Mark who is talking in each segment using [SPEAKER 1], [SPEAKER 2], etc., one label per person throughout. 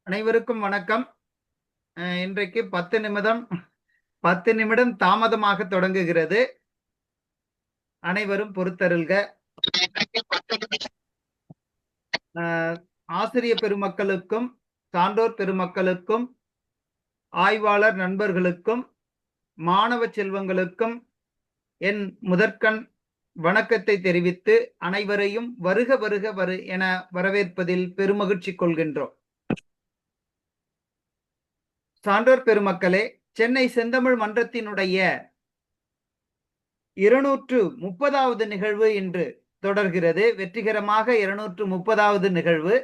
[SPEAKER 1] அனைவருக்கும் வணக்கம். இன்றைக்கு 10 நிமிடம் தாமதமாக தொடங்குகிறது. அனைவரும் பொறுத்தருள்க. ஆசிரிய பெருமக்களுக்கும் சான்றோர் பெருமக்களுக்கும் ஆய்வாளர் நண்பர்களுக்கும் மாணவ செல்வங்களுக்கும் என் முதற்கண் வணக்கத்தை தெரிவித்து அனைவரையும் வருக வருக என வரவேற்பதில் பெருமகிழ்ச்சி கொள்கின்றோம். சான்றோர் பெருமக்களே, சென்னை செந்தமிழ் மன்றத்தினுடைய 230வது நிகழ்வு இன்று தொடர்கிறது. வெற்றிகரமாக 230வது நிகழ்வு.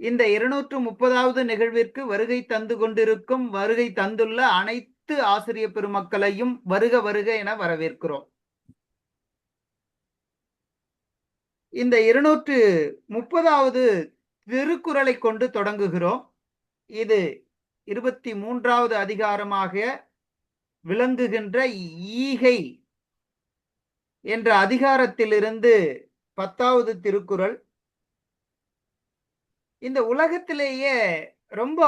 [SPEAKER 1] இந்த 230வது நிகழ்விற்கு வருகை தந்துள்ள அனைத்து ஆசிரிய பெருமக்களையும் வருக வருக என வரவேற்கிறோம். இந்த 230வது திருக்குறளை கொண்டு தொடங்குகிறோம். இது 23வது அதிகாரமாக விளங்குகின்ற ஈகை என்ற அதிகாரத்திலிருந்து 10வது திருக்குறள். இந்த உலகத்திலேயே ரொம்ப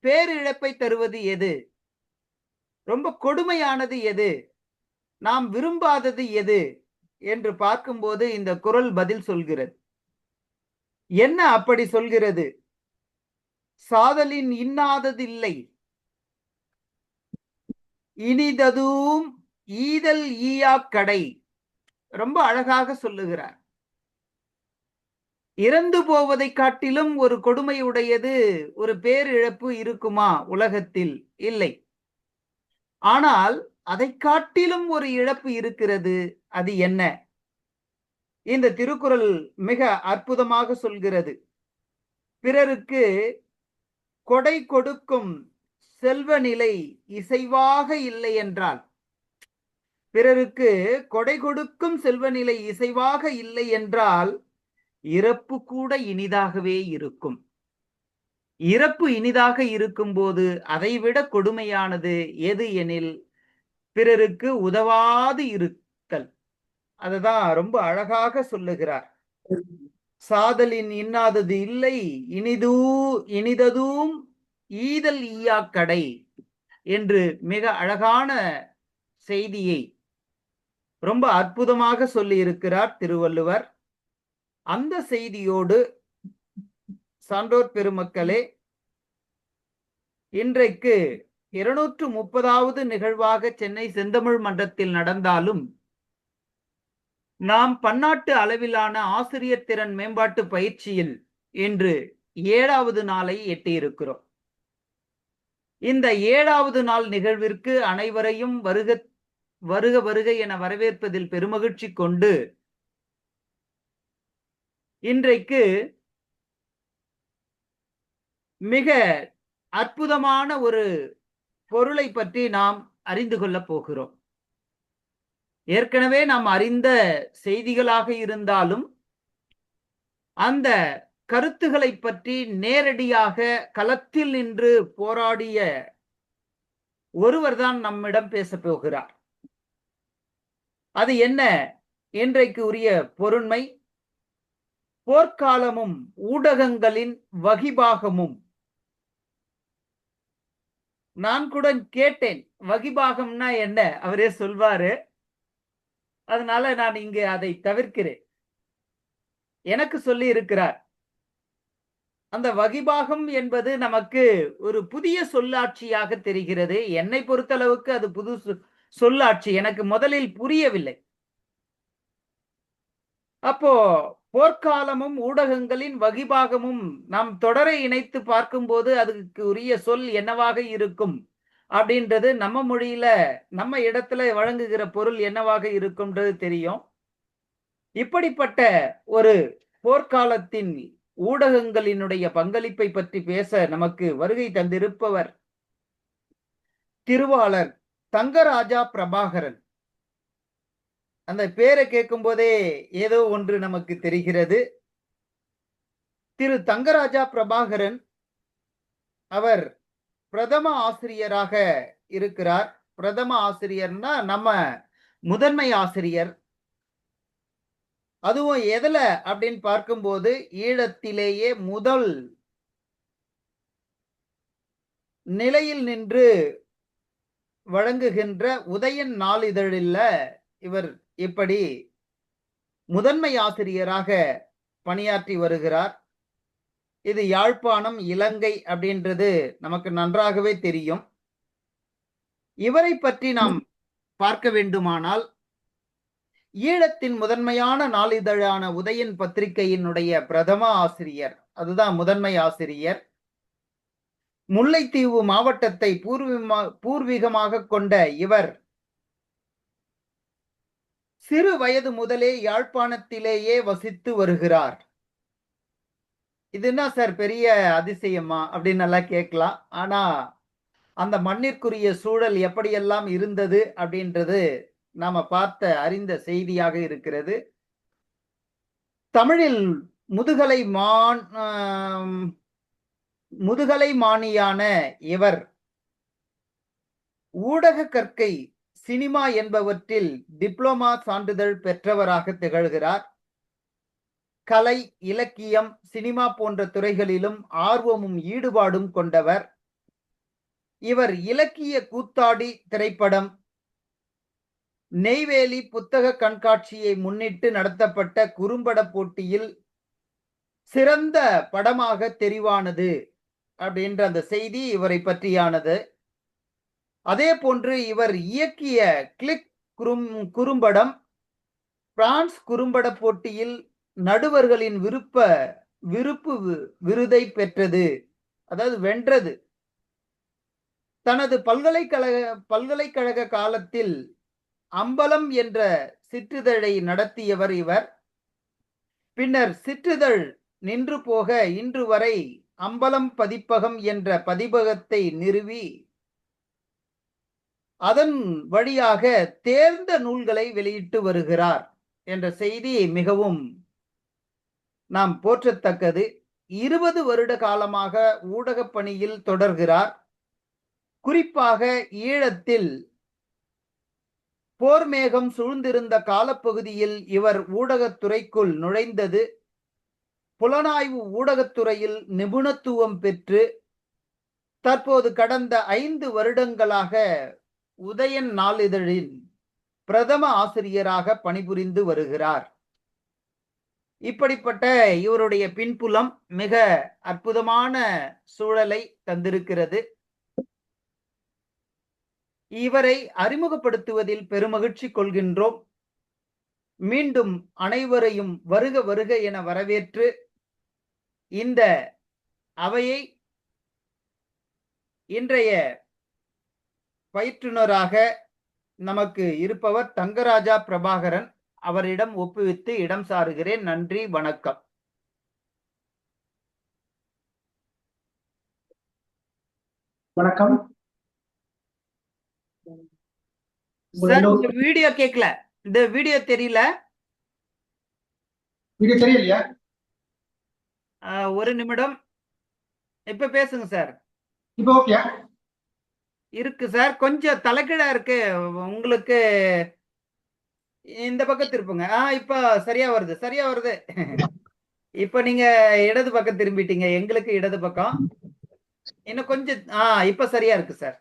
[SPEAKER 1] பேரிழப்பை தருவது எது, ரொம்ப கொடுமையானது எது, நாம் விரும்பாதது எது என்று பார்க்கும்போது இந்த குறள் பதில் சொல்கிறது. என்ன அப்படி சொல்கிறது? சாதலின் இன்னாததில்லை, இனிததும் ஈதல் ஈயா கடை. ரொம்ப அழகாக சொல்லுகிறார். இறந்து போவதை காட்டிலும் ஒரு கொடுமையுடையது ஒரு பேரிழப்பு இருக்குமா உலகத்தில்? இல்லை. ஆனால் அதை காட்டிலும் ஒரு இழப்பு இருக்கிறது. அது என்ன? இந்த திருக்குறள் மிக அற்புதமாக சொல்கிறது. பிறருக்கு கொடை கொடுக்கும் செல்வ நிலை இசைவாக இல்லை என்றால், பிறருக்கு கொடை கொடுக்கும் செல்வ நிலை இசைவாக இல்லை என்றால் இறப்பு கூட இனிதாகவே இருக்கும். இறப்பு இனிதாக இருக்கும்போது அதைவிட கொடுமையானது எது எனில் பிறருக்கு உதவாது இருத்தல். அதுதான் ரொம்ப அழகாக சொல்லுகிறார். சாதலின் இன்னாதது இல்லை, இனிததும் ஈதல் ஈயா கடை என்று மிக அழகான செய்தியை ரொம்ப அற்புதமாக சொல்லி இருக்கிறார் திருவள்ளுவர். அந்த செய்தியோடு சான்றோர் பெருமக்களே, இன்றைக்கு 230வது நிகழ்வாக சென்னை செந்தமிழ் மன்றத்தில் நடந்தாலும் நாம் பன்னாட்டு அளவிலான ஆசிரியர் திறன் மேம்பாட்டு பயிற்சியில் இன்று 7வது நாளை எட்டியிருக்கிறோம். இந்த 7வது நாள் நிகழ்விற்கு அனைவரையும் வருக வருக என வரவேற்பதில் பெருமகிழ்ச்சி கொண்டு, இன்றைக்கு மிக அற்புதமான ஒரு பொருளை பற்றி நாம் அறிந்து கொள்ளப் போகிறோம். ஏற்கனவே நாம் அறிந்த செய்திகளாக இருந்தாலும் அந்த கருத்துக்களை பற்றி நேரடியாக களத்தில் நின்று போராடிய ஒருவர்தான் நம்மிடம் பேச போகிறார். அது என்ன? இன்றைக்கு உரிய பொருண்மை போர்க்காலமும் ஊடகங்களின் வகிபாகமும். நான் கூட கேட்டேன், வகிபாகம்னா என்ன? அவரே சொல்வாரு. அதனால நான் இங்கு அதை தவிர்க்கிறேன். எனக்கு சொல்லி இருக்கிறார். அந்த வகிபாகம் என்பது நமக்கு ஒரு புதிய சொல்லாட்சியாக தெரிகிறது. என்னை பொறுத்தளவுக்கு அது புது சொல்லாட்சி. எனக்கு முதலில் புரியவில்லை. அப்போ போர்க்காலமும் ஊடகங்களின் வகிபாகமும் நாம் தொடரை இணைத்து பார்க்கும்போது அதுக்கு உரிய சொல் என்னவாக இருக்கும் அப்படின்றது நம்ம மொழியில நம்ம இடத்துல வழங்குகிற பொருள் என்னவாக இருக்கும்ன்றது தெரியும். இப்படிப்பட்ட ஒரு போர்க்காலத்தின் ஊடகங்களினுடைய பங்களிப்பை பற்றி பேச நமக்கு வருகை தந்திருப்பவர் திருவாளர் தங்கராஜா பிரபாகரன். அந்த பேரை கேட்கும் போதே ஏதோ ஒன்று நமக்கு தெரிகிறது. திரு தங்கராஜா பிரபாகரன் அவர் பிரதம ஆசிரியராக இருக்கிறார். பிரதம ஆசிரியர்னா நம்ம முதன்மை ஆசிரியர். அதுவும் எதுல அப்படின்னு பார்க்கும்போது ஈழத்திலேயே முதல் நிலையில் நின்று வழங்குகின்ற உதயன் நாளிதழில் இவர் இப்படி முதன்மை ஆசிரியராக பணியாற்றி வருகிறார். இது யாழ்ப்பாணம், இலங்கை அப்படின்றது நமக்கு நன்றாகவே தெரியும். இவரை பற்றி நாம் பார்க்க வேண்டுமானால் ஈழத்தின் முதன்மையான நாளிதழான உதயன் பத்திரிகையினுடைய பிரதம ஆசிரியர், அதுதான் முதன்மை ஆசிரியர். முல்லைத்தீவு மாவட்டத்தை பூர்வீகமாக கொண்ட இவர் சிறு வயது முதலே யாழ்ப்பாணத்திலேயே வசித்து வருகிறார். இது என்ன சார் பெரிய அதிசயமா அப்படின்னு நல்லா கேட்கலாம். ஆனா அந்த மண்ணிற்குரிய சூழல் எப்படியெல்லாம் இருந்தது அப்படின்றது நாம பார்த்த அறிந்த செய்தியாக இருக்கிறது. தமிழில் முதுகலை மாணியான இவர் ஊடக கற்கை, சினிமா என்பவற்றில் டிப்ளோமா சான்றிதழ் பெற்றவராக திகழ்கிறார். கலை, இலக்கியம், சினிமா போன்ற துறைகளிலும் ஆர்வமும் ஈடுபாடும் கொண்டவர். இவர் இலக்கிய கூத்தாடி திரைப்படம், நெய்வேலி புத்தக கண்காட்சியை முன்னிட்டு நடத்தப்பட்ட குறும்பட போட்டியில் சிறந்த படமாக தெரிவானது அப்படின்ற அந்த செய்தி இவரை பற்றியானது. அதே போன்று இவர் இயக்கிய கிளிக் குறும்படம் பிரான்ஸ் குறும்பட போட்டியில் நடுவர்களின் விருப்பு விருதை பெற்றது, அதாவது வென்றது. தனது பல்கலைக்கழக காலத்தில் அம்பலம் என்ற சிற்றிதழை நடத்தியவர் இவர். பின்னர் சிற்றிதழ் நின்று போக இன்று வரை அம்பலம் பதிப்பகம் என்ற பதிப்பகத்தை நிறுவி அதன் வழியாக தேர்ந்த நூல்களை வெளியிட்டு வருகிறார் என்ற செய்தி மிகவும் நாம் போற்றத்தக்கது. 20 வருட காலமாக ஊடகப் பணியில் தொடர்கிறார். குறிப்பாக ஈழத்தில் போர் மேகம் சூழ்ந்திருந்த காலப்பகுதியில் இவர் ஊடகத்துறைக்குள் நுழைந்தது புலனாய்வு ஊடகத்துறையில் நிபுணத்துவம் பெற்று தற்போது கடந்த 5 வருடங்களாக உதயன் நாளிதழின் பிரதம ஆசிரியராக பணிபுரிந்து வருகிறார். இப்படிப்பட்ட இவருடைய பின்புலம் மிக அற்புதமான சூழலை தந்திருக்கிறது. இவரை அறிமுகப்படுத்துவதில் பெருமகிழ்ச்சி கொள்கின்றோம். மீண்டும் அனைவரையும் வருக வருக என வரவேற்று இந்த அவையை இன்றைய பயிற்றுனராக நமக்கு இருப்பவர் தங்கராஜா பிரபாகரன். அவரிடம் ஒப்புவித்து இடம் சாருகிறேன். நன்றி, வணக்கம்.
[SPEAKER 2] வணக்கம்.
[SPEAKER 1] வீடியோ கேட்கல, இந்த வீடியோ தெரியல.
[SPEAKER 2] வீடியோ தெரியலையா?
[SPEAKER 1] ஒரு நிமிடம், இப்ப பேசுங்க சார்.
[SPEAKER 2] இப்போ ஓகே
[SPEAKER 1] இருக்கு சார், கொஞ்சம் தலைகீழா இருக்கு உங்களுக்கு. இந்த பக்கம் திருப்புங்க. இப்ப சரியா வருது, சரியா வருது. இப்ப நீங்க இடது பக்கம் திரும்பிட்டீங்க, எங்களுக்கு இடது பக்கம். இன்னும் கொஞ்சம் இப்ப சரியா இருக்கு சார்.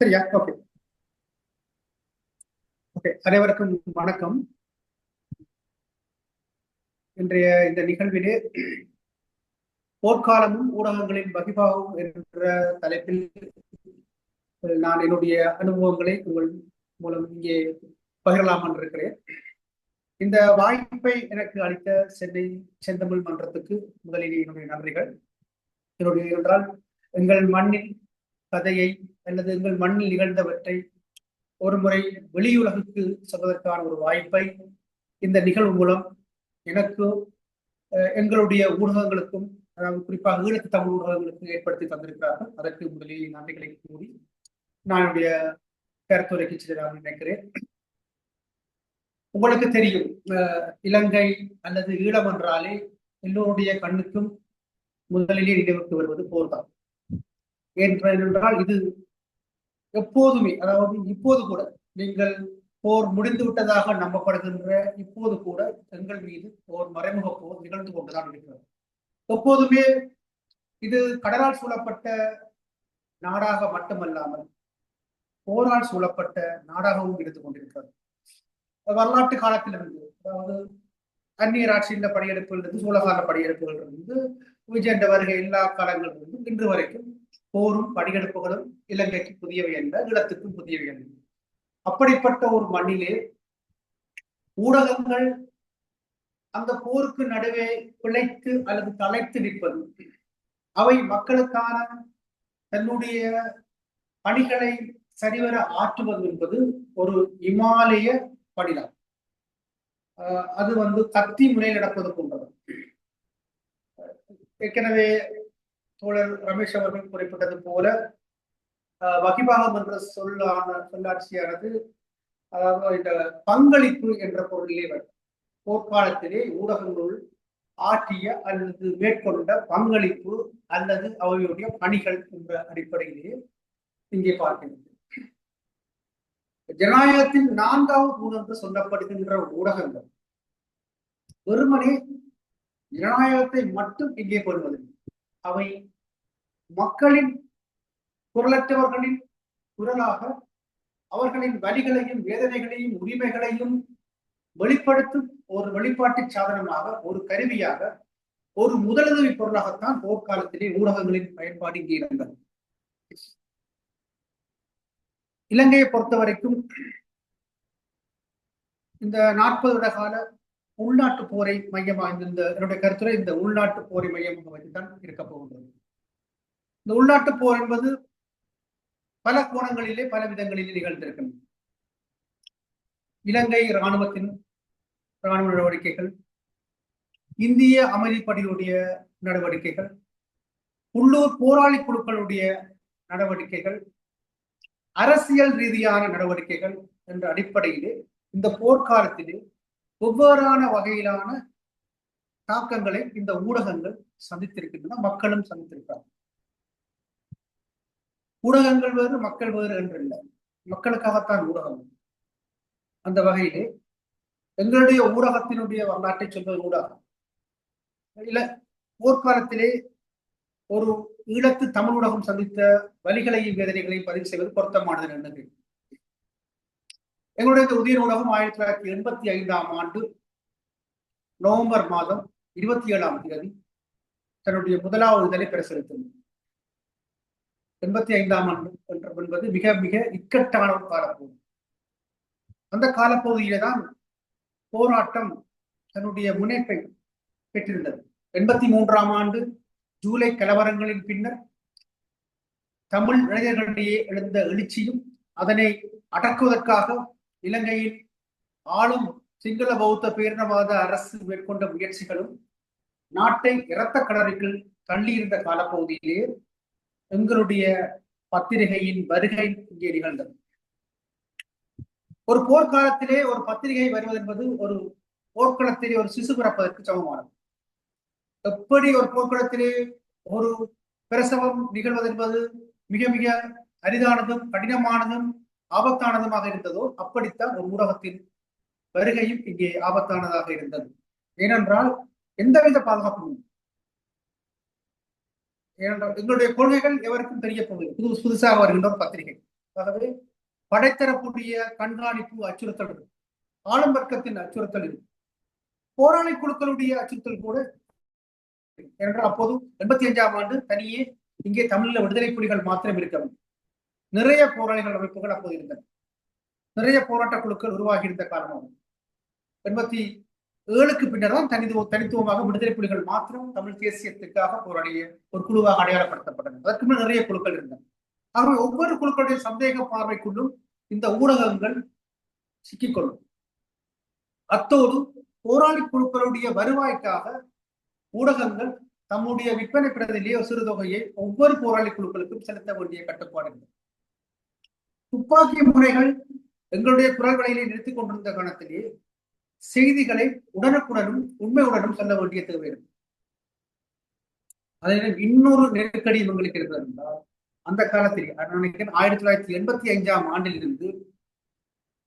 [SPEAKER 2] சரியா? Okay okay. அனைவருக்கும் வணக்கம். இன்றைய இந்த நிகழ்விலே போர்க்காலமும் ஊடகங்களின் வகிபாகவும் என்ற தலைப்பில் நான் என்னுடைய அனுபவங்களை உங்கள் மூலம் இங்கே பகிரலாம் என்றிருக்கிறேன். இந்த வாய்ப்பை எனக்கு அளித்த சென்னை செந்தமிழ் மன்றத்துக்கு முதலில் என்னுடைய நன்றிகள். என்னுடைய என்றால் எங்கள் மண்ணின் கதையை அல்லது எங்கள் மண்ணில் நிகழ்ந்தவற்றை ஒரு முறை வெளியுலகுக்கு சொல்வதற்கான ஒரு வாய்ப்பை இந்த நிகழ்வு மூலம் எனக்கும் எங்களுடைய ஊடகங்களுக்கும், அதாவது குறிப்பாக ஈழத்து தமிழ் ஊடகங்களுக்கு ஏற்படுத்தி தந்திருக்கிறார்கள். அதற்கு முதலில் நன்றிகளை கூறி நான் என்னுடைய கருத்துரைக்கு செல்லலாம் நினைக்கிறேன். உங்களுக்கு தெரியும், இலங்கை அல்லது ஈழம் என்றாலே எல்லோருடைய கண்ணுக்கும் முதலிலே நினைவுக்கு வருவது போர்தான். ஏனென்றால் இது எப்போதுமே, அதாவது இப்போது கூட நீங்கள் போர் முடிந்து விட்டதாக நம்பப்படுகின்ற இப்போது கூட எங்கள் மீது போர் மறைமுக போர் நிகழ்ந்து கொண்டுதான் இருக்கிறது. எப்போதுமே இது கடலால் சூழப்பட்ட நாடாக மட்டுமல்லாமல் போரால் சூழப்பட்ட நாடாகவும் இருந்து கொண்டிருக்கிறது. வரலாற்று காலத்திலிருந்து, அதாவது அந்நியர் ஆட்சியின் படையெடுப்பிலிருந்து, சோழகால படையெடுப்புகள் இருந்து, விஜயண்ட வருகை எல்லா காலங்களிலிருந்து இன்று வரைக்கும் போரும் படையெடுப்புகளும் இலங்கைக்கு புதியவை அல்ல, ஈழத்துக்கும் புதியவை அல்ல. அப்படிப்பட்ட ஒரு மண்ணிலே ஊடகங்கள் அந்த போருக்கு நடுவே பிழைத்து அல்லது தலைத்து நிற்பது, அவை மக்களுக்கான தன்னுடைய பணிகளை சரிவர ஆற்றுவது என்பது ஒரு இமாலய படிதான். அது கத்தி முனையில் நடப்பது போன்றது. ஏற்கனவே தோழர் ரமேஷ் அவர்கள் குறிப்பிட்டது போல வகிபாகம் என்ற சொல்லாட்சியானது, அதாவது இந்த பங்களிப்பு என்ற பொருளிலே வரும். போர்க்காலத்திலே ஊடகங்கள் ஆற்றிய அல்லது மேற்கொண்ட பங்களிப்பு அல்லது அவையுடைய பணிகள் என்ற அடிப்படையிலே இங்கே பார்க்கிறது. ஜனநாயகத்தின் 4வது தூண் என்று சொல்லப்படுகின்ற ஊடகங்கள் வெறுமனே ஜனநாயகத்தை மட்டும் இங்கே கொள்வதில்லை. அவை மக்களின் குரலற்றவர்களின் குரலாக அவர்களின் வலிகளையும் வேதனைகளையும் உரிமைகளையும் வெளிப்படுத்தும் ஒரு வெளிப்பாட்டு சாதனமாக, ஒரு கருவியாக, ஒரு முதலுதவி பொருளாகத்தான் போர்க்காலத்திலே ஊடகங்களின் பயன்பாடு இங்கே இருந்தது. இலங்கையை பொறுத்த வரைக்கும் இந்த 40 வருட கால உள்நாட்டு போரை மையமாக, என்னுடைய கருத்துரை இந்த உள்நாட்டு போரை மையமாக வைத்துத்தான் இருக்க போகின்றது. இந்த உள்நாட்டு போர் என்பது பல கோணங்களிலே பல விதங்களிலே நிகழ்ந்திருக்கின்றன. இலங்கை இராணுவ நடவடிக்கைகள், இந்திய அமைதிப்படையுடைய நடவடிக்கைகள், உள்ளூர் போராளி குழுக்களுடைய நடவடிக்கைகள், அரசியல் ரீதியான நடவடிக்கைகள் என்ற அடிப்படையிலே இந்த போர்க்காலத்திலே ஒவ்வொரு வகையிலான தாக்கங்களை இந்த ஊடகங்கள் சந்தித்திருக்கின்றன, மக்களும் சந்தித்திருக்கிறார்கள். ஊடகங்கள் வேறு, மக்கள் வேறு என்று இல்லை, மக்களுக்காகத்தான் ஊடகங்கள். அந்த வகையிலே எங்களுடைய ஊடகத்தினுடைய வரலாற்றை சொல்வது ஊடகம் இல்ல. போர்க்காலத்திலே ஒரு ஈழத்து தமிழ் ஊடகம் சந்தித்த வலிகளையும் வேதனைகளையும் பதிவு செய்வது பொருத்தமானது என்னது. எங்களுடைய உதய ஊடகம் 1985ஆம் ஆண்டு நவம்பர் மாதம் 27ஆம் தேதி தன்னுடைய முதலாவது இதழை பிரசுரித்தது. 85ஆம் ஆண்டு என்பது மிக மிக இக்கட்டான ஒரு காலப்பகுதி. அந்த காலப்பகுதியிலே தான் போராட்டம் தன்னுடைய முனைப்பை பெற்றிருந்தது. 83ஆம் ஆண்டு ஜூலை கலவரங்களின் பின்னர் தமிழ் இளைஞர்களிடையே எழுந்த எழுச்சியும், அதனை அடக்குவதற்காக இலங்கையில் ஆளும் சிங்கள பௌத்த பேரினவாத அரசு மேற்கொண்ட முயற்சிகளும் நாட்டை இரத்த கடலுக்குள் தள்ளியிருந்த காலப்பகுதியிலே எங்களுடைய பத்திரிகையின் வருகை இங்கே நிகழ்ந்தது. ஒரு போர்க்காலத்திலே ஒரு பத்திரிகை வருவது என்பது ஒரு போர்க்களத்திலே ஒரு சிசு பிறப்பதற்கு சமமானது. எப்படி ஒரு போர்க்களத்திலே ஒரு பிரசவம் நிகழ்வது என்பது மிக மிக அரிதானதும் கடினமானதும் ஆபத்தானதுமாக இருந்ததோ, அப்படித்தான் ஒரு ஊடகத்தின் வருகையும் இங்கே ஆபத்தானதாக இருந்தது. ஏனென்றால் எந்தவித பாதுகாப்பும் இல்லை. ஏனென்றால் எங்களுடைய கொள்கைகள் எவருக்கும் தெரிய போவதில்லை, புதுசாக வருகின்ற ஒரு பத்திரிகை. ஆகவே படைத்தரப்புடைய கண்காணிப்பு அச்சுறுத்தல் இருக்கு, ஆளும் வர்க்கத்தின் அச்சுறுத்தல் இருக்கு, போராளி குழுக்களுடைய அச்சுறுத்தல் கூட. ஏனென்றால் அப்போது 85ஆம் ஆண்டு தனியே இங்கே தமிழில் விடுதலை புலிகள் மாத்திரம் இருக்கவில்லை, நிறைய போராளிகள் அமைப்புகள் அப்போது இருந்தன, நிறைய போராட்ட குழுக்கள் உருவாகி இருந்த காரணமாகும். 87க்கு பின்னர் தான் தனித்துவமாக விடுதலை புலிகள் மாத்திரம் தமிழ் தேசியத்துக்காக போராடிய ஒரு குழுவாக அடையாளப்படுத்தப்பட்டன. அதற்கு முன்னர் நிறைய குழுக்கள் இருந்தன. ஆகவே ஒவ்வொரு குழுக்களுடைய சந்தேக பார்வைக்குள்ளும் இந்த ஊடகங்கள் சிக்கிக்கொள்ளும். அத்தோடு போராளி குழுக்களுடைய வருவாய்க்காக ஊடகங்கள் தம்முடைய விற்பனை பிரதிலேயே சிறு தொகையை ஒவ்வொரு போராளி குழுக்களுக்கும் செலுத்த வேண்டிய கட்டுப்பாடு. துப்பாக்கி முறைகள் எங்களுடைய குரல் வலையிலே நிறுத்திக் கொண்டிருந்த காலத்திலே செய்திகளை உடனுக்குடனும் உண்மையுடனும் சொல்ல வேண்டிய தேவை இருக்கு. அதே இன்னொரு நெருக்கடி எங்களுக்கு இருக்கிறது என்றால், அந்த காலத்திலே 1985ஆம் ஆண்டிலிருந்து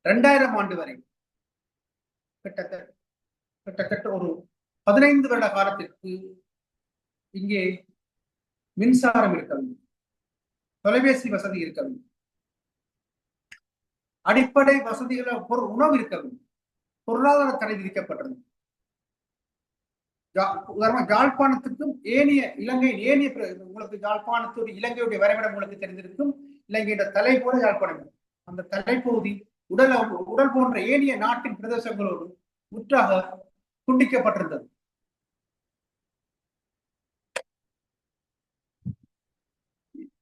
[SPEAKER 2] 2000 ஆண்டு வரை கிட்டத்தட்ட ஒரு 15 வருட காலத்திற்கு இங்கே மின்சாரம் இருக்கவில்லை, தொலைபேசி வசதி இருக்கவில்லை, அடிப்படை வசதிகளை உணவு இருக்கவில்லை, பொருளாதார தடை விதிக்கப்பட்டிருந்தது. யாழ்ப்பாணத்துக்கும் உங்களுக்கு யாழ்ப்பாணத்தோடு இலங்கையுடைய வரைபடம் உங்களுக்கு தெரிந்திருக்கும். இலங்கையோட தலை போல யாழ்ப்பாணம், அந்த தலைப்பகுதி உடல் போன்ற ஏனைய நாட்டின் பிரதேசங்களோடு முற்றாக துண்டிக்கப்பட்டிருந்தது.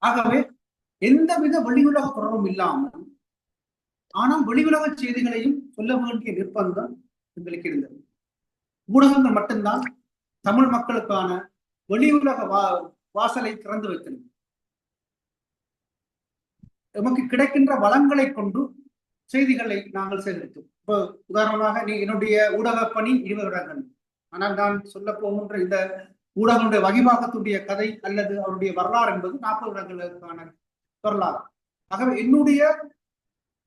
[SPEAKER 2] ஆகவே எந்தவித வெளியுலக தொடர்பும் இல்லாமல், ஆனால் வெளியுலக செய்திகளையும் சொல்ல வேண்டிய நிர்பந்தம் எங்களுக்கு இருந்தது. ஊடகங்கள் மட்டும்தான் தமிழ் மக்களுக்கான வெளியுலக வாசலை திறந்து வைத்தது. நமக்கு கிடைக்கின்ற வளங்களை கொண்டு செய்திகளை நாங்கள் சேகரித்தோம். இப்போ உதாரணமாக என்னுடைய ஊடக பணி 20 வருடங்கள். ஆனால் நான் சொல்ல போகின்ற இந்த ஊடகங்களுடைய வகிபாகத்துடைய கதை அல்லது அவருடைய வரலாறு என்பது 40 வருடங்களுக்கான வரலாறு. ஆகவே என்னுடைய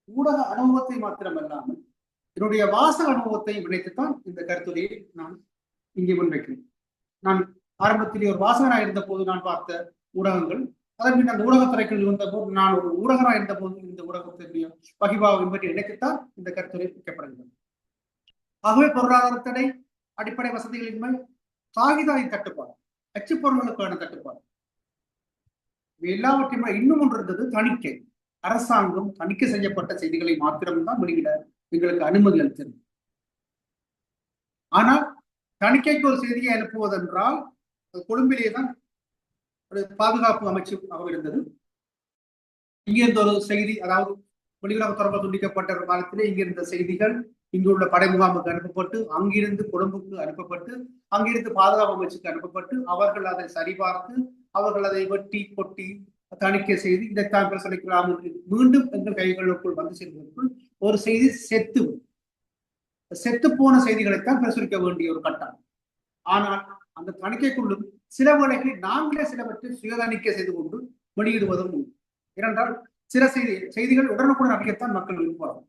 [SPEAKER 2] ஊடக அனுபவத்தை மாத்திரமல்லாமல் என்னுடைய வாசக அனுபவத்தை இணைத்துத்தான் இந்த கருத்துரையை நான் இங்கே முன்வைக்கிறேன். நான் ஆரம்பத்திலே ஒரு வாசகராக இருந்த போது நான் பார்த்த ஊடகங்கள், அதன் பின் அந்த ஊடகத்துறைக்குள் இருந்த போது நான் ஒரு ஊடகராக இருந்த போது இந்த ஊடகத்தினுடைய வகிபாவை பற்றி இணைத்துத்தான் இந்த கருத்துரை வைக்கப்படுகிறது. ஆகவே பொருளாதார தடை, அடிப்படை வசதிகளின்மை, காகிதாயின் தட்டுப்பாடு, அச்சுப்பொருள்களுக்கான தட்டுப்பாடு, எல்லாவற்றையுமே இன்னும் ஒன்று இருந்தது தணிக்கை. அரசாங்கம் தணிக்கை செய்யப்பட்ட செய்திகளை மாத்திரம்தான் வெளியிட எங்களுக்கு அனுமதி அளித்தது. ஆனால் தணிக்கைக்கு ஒரு செய்தியை அனுப்புவதென்றால் கொழும்பிலே தான் ஒரு பாதுகாப்பு அமைச்சு இருந்தது. இங்கிருந்த ஒரு செய்தி, அதாவது வெளியுலக தொடர்பு துண்டிக்கப்பட்ட காலத்திலே இங்கிருந்த செய்திகள் இங்குள்ள படை முகாமுக்கு அனுப்பப்பட்டு, அங்கிருந்து கொழும்புக்கு அனுப்பப்பட்டு, அங்கிருந்து பாதுகாப்பு அமைச்சுக்கு அனுப்பப்பட்டு, அவர்கள் அதை சரிபார்த்து, அவர்கள் அதை வெட்டி கொட்டி தணிக்கை செய்து இதைத்தான் பிரசரிக்கலாம் என்று மீண்டும் எங்கள் கைகளுக்குள் வந்து சேர்வதற்குள் ஒரு செய்தி செத்து போன செய்திகளைத்தான் பிரசுரிக்க வேண்டிய ஒரு கட்டம். ஆனால் அந்த தணிக்கைக்குள்ளும் சில வேளைகளில் நாங்களே சிலவற்றை சுய தணிக்கை செய்து கொண்டு வெளியிடுவதும் உண்டு. ஏனென்றால் சில செய்திகள் உடனுக்குடன் அறியத்தான் மக்கள் விரும்புவார்கள்.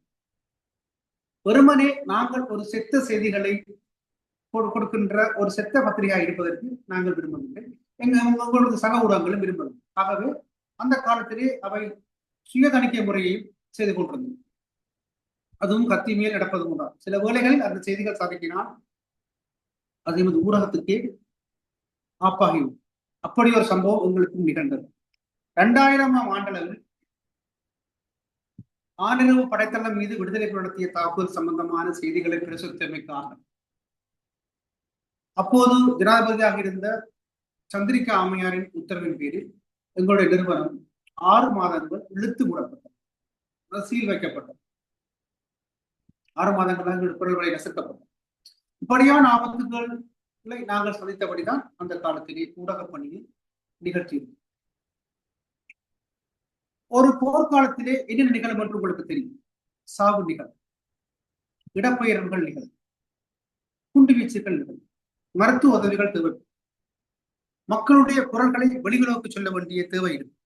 [SPEAKER 2] வெறுமனே நாங்கள் ஒரு செத்த செய்திகளை கொடுக்கின்ற ஒரு செத்த பத்திரிகையாக இருப்பதற்கு நாங்கள் விரும்பவில்லை. உங்களது சக ஊடகங்களும் விரும்பவில்லை. ஆகவே அந்த காலத்திலே அவை சுய தணிக்கை முறையையும் செய்து கொண்டிருந்தது. அதுவும் கத்தி மேல் நடப்பது உண்டாம். சில வேளைகளில் அந்த செய்திகள் சாதிக்கினால் அது எமது ஊடகத்துக்கே ஆப்பாகிவிடும். அப்படி ஒரு சம்பவம் உங்களுக்கும் நிகழ்ந்தது. 2000ஆம் ஆண்டளவில் ஆனிரவு படைத்தளம் மீது விடுதலை நடத்திய தாக்குதல் சம்பந்தமான செய்திகளை பிரசுரித்தமைக்காக அப்போது ஜனாதிபதியாக இருந்த சந்திரிகா அம்மையாரின் உத்தரவின் பேரில் எங்களுடைய நிறுவனம் 6 மாதங்கள் இழுத்து மூடப்பட்டது, சீல் வைக்கப்பட்டது. 6 மாதங்களாக எங்களுடைய பொருள்களை நசுக்கப்பட்டது. இப்படியான ஆபத்துகளை நாங்கள் சந்தித்தபடிதான் அந்த காலத்திலே ஊடக பணியை நிகழ்த்தியிருந்தோம். ஒரு போர்க்காலத்திலே என்ன நிகழும் என்று உங்களுக்கு தெரியும். சாவு நிகழும், இடப்பெயர்வுகள் நிகழும், குண்டுவீச்சுகள் நிகழும், மருத்துவ உதவிகள் தேவை, மக்களுடைய குரல்களை வெளியுறவுக்கு சொல்ல வேண்டிய தேவை இருக்கு,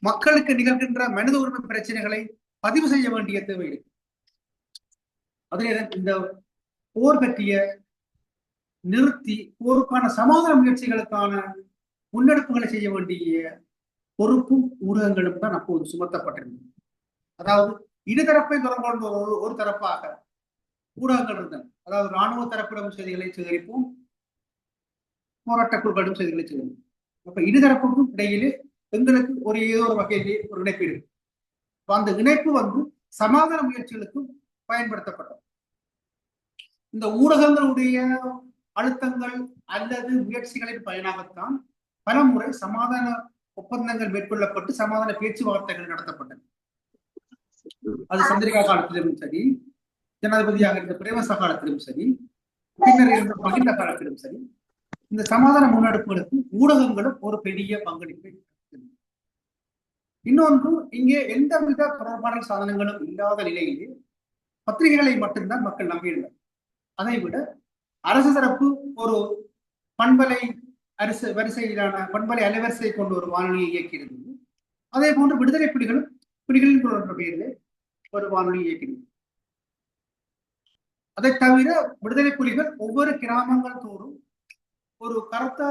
[SPEAKER 2] மக்களுக்கு நிகழ்கின்ற மனித உரிமை பிரச்சனைகளை பதிவு செய்ய வேண்டிய தேவை இருக்கு. அதிலே இந்த போர் பற்றிய நிறுத்தி போருக்கான சமாதான முயற்சிகளுக்கான முன்னெடுப்புகளை செய்ய வேண்டிய பொறுப்பும் ஊடகங்களும் தான் அப்போது சுமத்தப்பட்டிருந்தது. அதாவது இருதரப்பை தொடர்பு ஒரு தரப்பாக ஊடகங்கள் இருந்தன. அதாவது இராணுவ தரப்பிடம் செய்திகளை சேகரிப்போம், போராட்ட குழுக்களிடம் செய்திகளை சேகரிப்போம். அப்ப இருதரப்புக்கும் இடையிலே எங்களுக்கு ஏதோ ஒரு வகையிலே ஒரு இணைப்பு இருக்கு. அந்த இணைப்பு சமாதான முயற்சிகளுக்கும் பயன்படுத்தப்பட்டது. இந்த ஊடகங்களுடைய அழுத்தங்கள் அல்லது முயற்சிகளின் பயனாகத்தான் பல முறை சமாதான ஒப்பந்தங்கள் மேற்கொள்ளப்பட்டு சமாதான பேச்சுவார்த்தைகள் நடத்தப்பட்டன. அது சந்திரிகா காலத்திலும் சரி, ஜனாதிபதியாக இருந்த பிரேமசா காலத்திலும் சரி, பின்னர் இருந்த மகிந்த காலத்திலும் சரி, இந்த சமாதான முன்னெடுப்புகளுக்கு ஊடகங்களும் ஒரு பெரிய பங்களிப்பை. இன்னொன்று, இங்கே எந்தவித தொடர்பாடல் சாதனங்களும் இல்லாத நிலையிலே பத்திரிகைகளை மட்டும்தான் மக்கள் நம்பியிருந்தார். அதை விட அரசு தரப்பு ஒரு பண்பலை வரிசையிலான பண்பலை அலைவரிசை கொண்டு ஒரு வானொலியை இயக்கியிருந்தது. அதே போன்று விடுதலை புலிகளின் பெயரிலே ஒரு வானொலி இயக்கியிருந்தது. அதை தவிர விடுதலை புலிகள் ஒவ்வொரு கிராமங்கள் தோறும் ஒரு கருத்த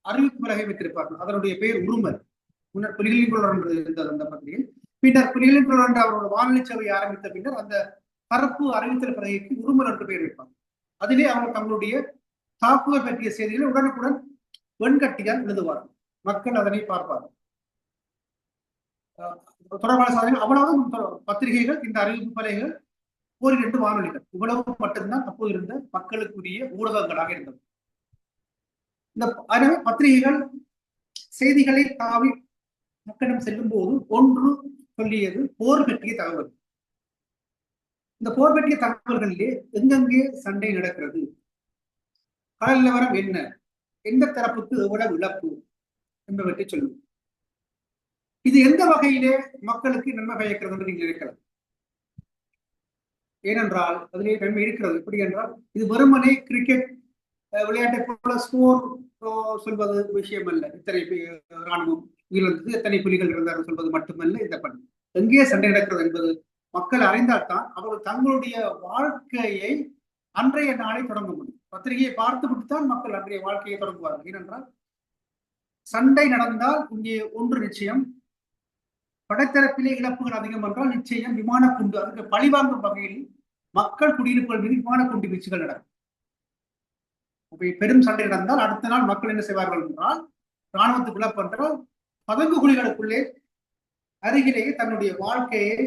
[SPEAKER 2] அறிவிப்பு பலகை வைத்திருப்பார்கள். அதனுடைய பெயர் உருமல். முன்னர் புலிகளின் குரல் என்று இருந்தது அந்த பகுதியில். பின்னர் புலிகளின் குரல் என்று அவரோட வானொலி சேவை ஆரம்பித்த பின்னர் அந்த கருப்பு அறிவித்தல் பலகைக்கு உருமல் என்று பெயர் வைப்பாங்க. அதிலே அவர்கள் தங்களுடைய தாக்குதல் பற்றிய செய்திகளை உடனுக்குடன் வெண்கட்டியால் எழுதுவார்கள். மக்கள் அதனை பார்ப்பார்கள். தொடர்பான சாதனைகள் அவ்வளவு பத்திரிகைகள், இந்த அறிவிப்பு பலகைகள், ஒரு 2 வானொலிகள், இவ்வளவு மட்டும்தான் அப்போது இருந்த மக்களுக்குரிய ஊடகங்களாக இருந்தது. இந்த பத்திரிகைகள் செய்திகளை தாவி மக்களிடம் செல்லும் போது ஒன்று சொல்லியது போர் பற்றிய தகவல். இந்த போர் பற்றிய தகவல்களிலே எங்கெங்கே சண்டை நடக்கிறது, கடல் நிலவரம் என்ன, எந்த தரப்புக்கு எவ்வளவு இழப்பு என்பவற்றை சொல்லும். இது எந்த வகையிலே மக்களுக்கு நன்மை பயக்கிறது என்று நீங்கள் இருக்கலாம். ஏனென்றால் அதிலே நன்மை இருக்கிறது. எப்படி என்றால் இது வெறுமனே கிரிக்கெட் விளையாட்டை போல ஸ்கோர் சொல்வது விஷயம் அல்ல. இத்தனை ராணுவம் உயிரிழந்தது, எத்தனை புலிகள் இருந்தார்கள் சொல்வது மட்டுமல்ல. இந்த பணி எங்கே சண்டை நடக்கிறது என்பது மக்கள் அறிந்தால்தான் அவர்கள் தங்களுடைய வாழ்க்கையை அன்றைய நாளை தொடங்க முடியும். பத்திரிகையை பார்த்து விட்டுத்தான் மக்கள் அன்றைய வாழ்க்கையை தொடங்குவார்கள். ஏனென்றால் சண்டை நடந்தால் இங்கே ஒன்று நிச்சயம், படைத்தரப்பிலே இழப்புகள் அதிகம் என்றால் நிச்சயம் விமான குண்டு, அதுக்கு பழிவாங்கும் வகையில் மக்கள் குடியிருப்புகள் மீது விமான குண்டு வீச்சுகள் நடக்கும். பெரும் சண்டை நடந்தால் அடுத்த நாள் மக்கள் என்ன செய்வார்கள் என்றால், இராணுவத்துக்கு இழப்பு என்றால் பதங்கு குழிகளுக்குள்ளே அருகிலேயே தன்னுடைய வாழ்க்கையை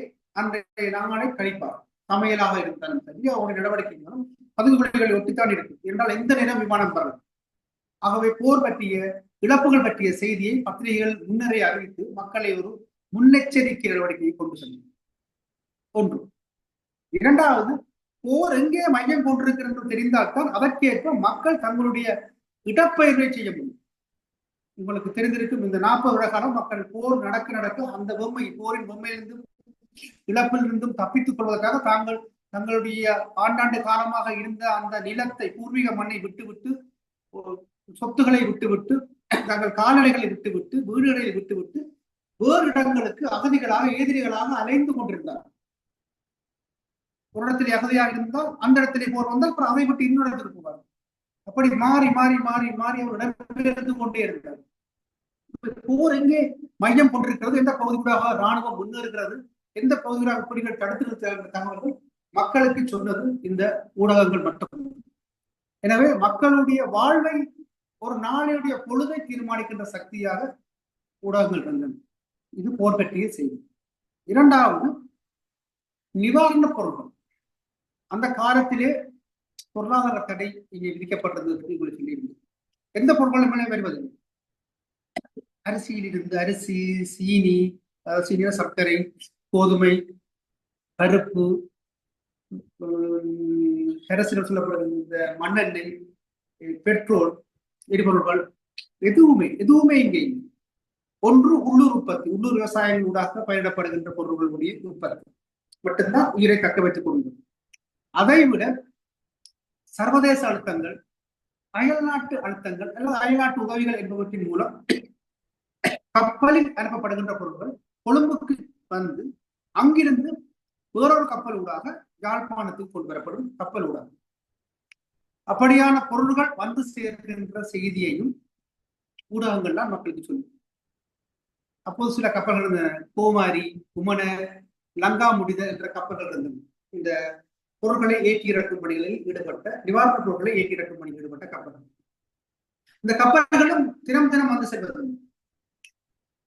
[SPEAKER 2] அன்றைய நாளை கழிப்பார். சமையலாக இருந்தாலும் சரி, அவருடைய நடவடிக்கைகளும் பதங்கு குழிகளை ஒட்டித்தான் இருக்கும். என்றால் எந்த நேரம் விமானம் வரலாம். ஆகவே போர் பற்றிய இழப்புகள் பற்றிய செய்தியை பத்திரிகைகள் முன்னரே அறிவித்து மக்களை ஒரு முன்னெச்சரிக்கை நடவடிக்கையை கொண்டு செல்லும். ஒன்று. இரண்டாவது, போர் எங்கே மையம் கொண்டிருக்கிறது தெரிந்தால்தான் அதற்கேற்ப மக்கள் தங்களுடைய இடப்பெயர்வை செய்ய முடியும். உங்களுக்கு தெரிந்திருக்கும், இந்த 40 வருட காலம் மக்கள் போர் நடக்க அந்த போரின் பொம்மையிலிருந்தும் இழப்பிலிருந்தும் தப்பித்துக் கொள்வதற்காக தங்களுடைய ஆண்டாண்டு காலமாக இருந்த அந்த நிலத்தை, பூர்வீக மண்ணை விட்டுவிட்டு, சொத்துக்களை விட்டுவிட்டு, தங்கள் கால்நடைகளை விட்டுவிட்டு, வீடுகளை விட்டுவிட்டு வேறு இடங்களுக்கு அகதிகளாக, எதிரிகளாக அலைந்து கொண்டிருந்தார். ஒரு இடத்திலே அகதியாக இருந்தால் அந்த இடத்திலே போர் வந்தால் அப்புறம் அதை விட்டு இன்னொரு இடத்துக்கு போவார். அப்படி மாறி மாறி மாறி மாறி அவர் இடம்பெயர்ந்து கொண்டே இருந்தார். போர் எங்கே மையம் கொண்டிருக்கிறது, எந்த பகுதியாக ராணுவம் முன்னேறுகிறது, எந்த பகுதியாக புலிகள் தடுத்து தகவல்கள் மக்களுக்கு சொன்னது இந்த ஊடகங்கள் மட்டும். எனவே மக்களுடைய வாழ்வை, ஒரு நாளையுடைய பொழுதை தீர்மானிக்கின்ற சக்தியாக ஊடகங்கள் இருந்தன. இது போர் பற்றிய செய்தி. இரண்டாவது, நிவாரண பொருட்கள். அந்த காலத்திலே பொருளாதார தடை இங்கே விதிக்கப்பட்டது உங்களுக்கு சொல்லியிருந்தது. எந்த பொருட்களுமே வருவதில்லை. அரிசியிலிருந்து அரிசி, சீனி, சீனிய சர்க்கரை, கோதுமை, பருப்பு, கரசில் சொல்லப்படுகிற இந்த மண்ணெண்ணெய், பெட்ரோல், எரிபொருட்கள் எதுவுமே இங்கே இல்லை. ஒன்று உள்ளூர் உற்பத்தி, உள்ளூர் விவசாயிகளூடாக பயிரிடப்படுகின்ற பொருட்களுடைய உற்பத்தி மட்டும்தான் உயிரை தக்க வைத்துக் கொள்கிறது. அதை விட சர்வதேச அழுத்தங்கள், அயல்நாட்டு அழுத்தங்கள் அல்லது அயல்நாட்டு உதவிகள் என்பவற்றின் மூலம் கப்பலில் அனுப்பப்படுகின்ற பொருட்கள் கொழும்புக்கு வந்து அங்கிருந்து வேறொரு கப்பல் ஊடாக யாழ்ப்பாணத்துக்கு கொண்டு வரப்படும் கப்பல் ஊடாக அப்படியான பொருள்கள் வந்து சேர்க்கின்ற செய்தியையும் ஊடகங்கள்லாம் மக்களுக்கு சொல்லும். அப்போது சில கப்பல்கள் இருந்தன. கோமாரி, குமண, லங்கா முடித என்ற கப்பல்கள் இருந்தன. இந்த பொருட்களை ஏற்றி இறக்கும் பணிகளில் ஈடுபட்ட, நிவாரணப் பொருட்களை ஏற்றி இறக்கும் பணியில் ஈடுபட்ட கப்பல்கள். இந்த கப்பல்களும் தினம் தினம் வந்து செல்வது.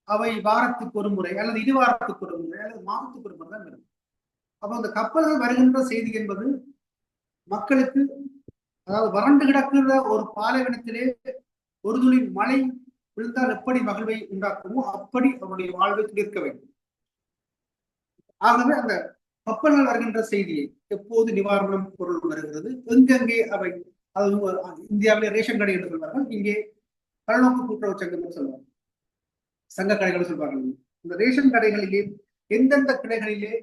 [SPEAKER 2] அவை வாரத்துக்கு ஒரு முறை அல்லது 2 வாரத்துக்கு ஒரு முறை அல்லது மாதத்துக்கு ஒரு முறை தான் வரும். அப்போ அந்த கப்பல்கள் வருகின்ற செய்தி என்பது மக்களுக்கு, அதாவது வறண்டு கிடக்கிற ஒரு பாலைவனத்திலே ஒரு துளி மழை விழுந்தால் எப்படி மகிழ்வை உண்டாக்குமோ அப்படி அவருடைய வாழ்வை துளிர்க்க வேண்டும். ஆகவே அந்த கப்பல்கள் வருகின்ற செய்தியை, எப்போது நிவாரணம் பொருள் வருகிறது, எங்கெங்கே அவை, அது இந்தியாவிலே ரேஷன் கடை என்று சொல்வார்கள், இங்கே பல்நோக்கு கூட்டுறவு சங்கம் என்று சொல்வார்கள், சங்க கடைகள் சொல்வார்கள். இந்த ரேஷன் கடைகளிலே எந்தெந்த கடைகளிலே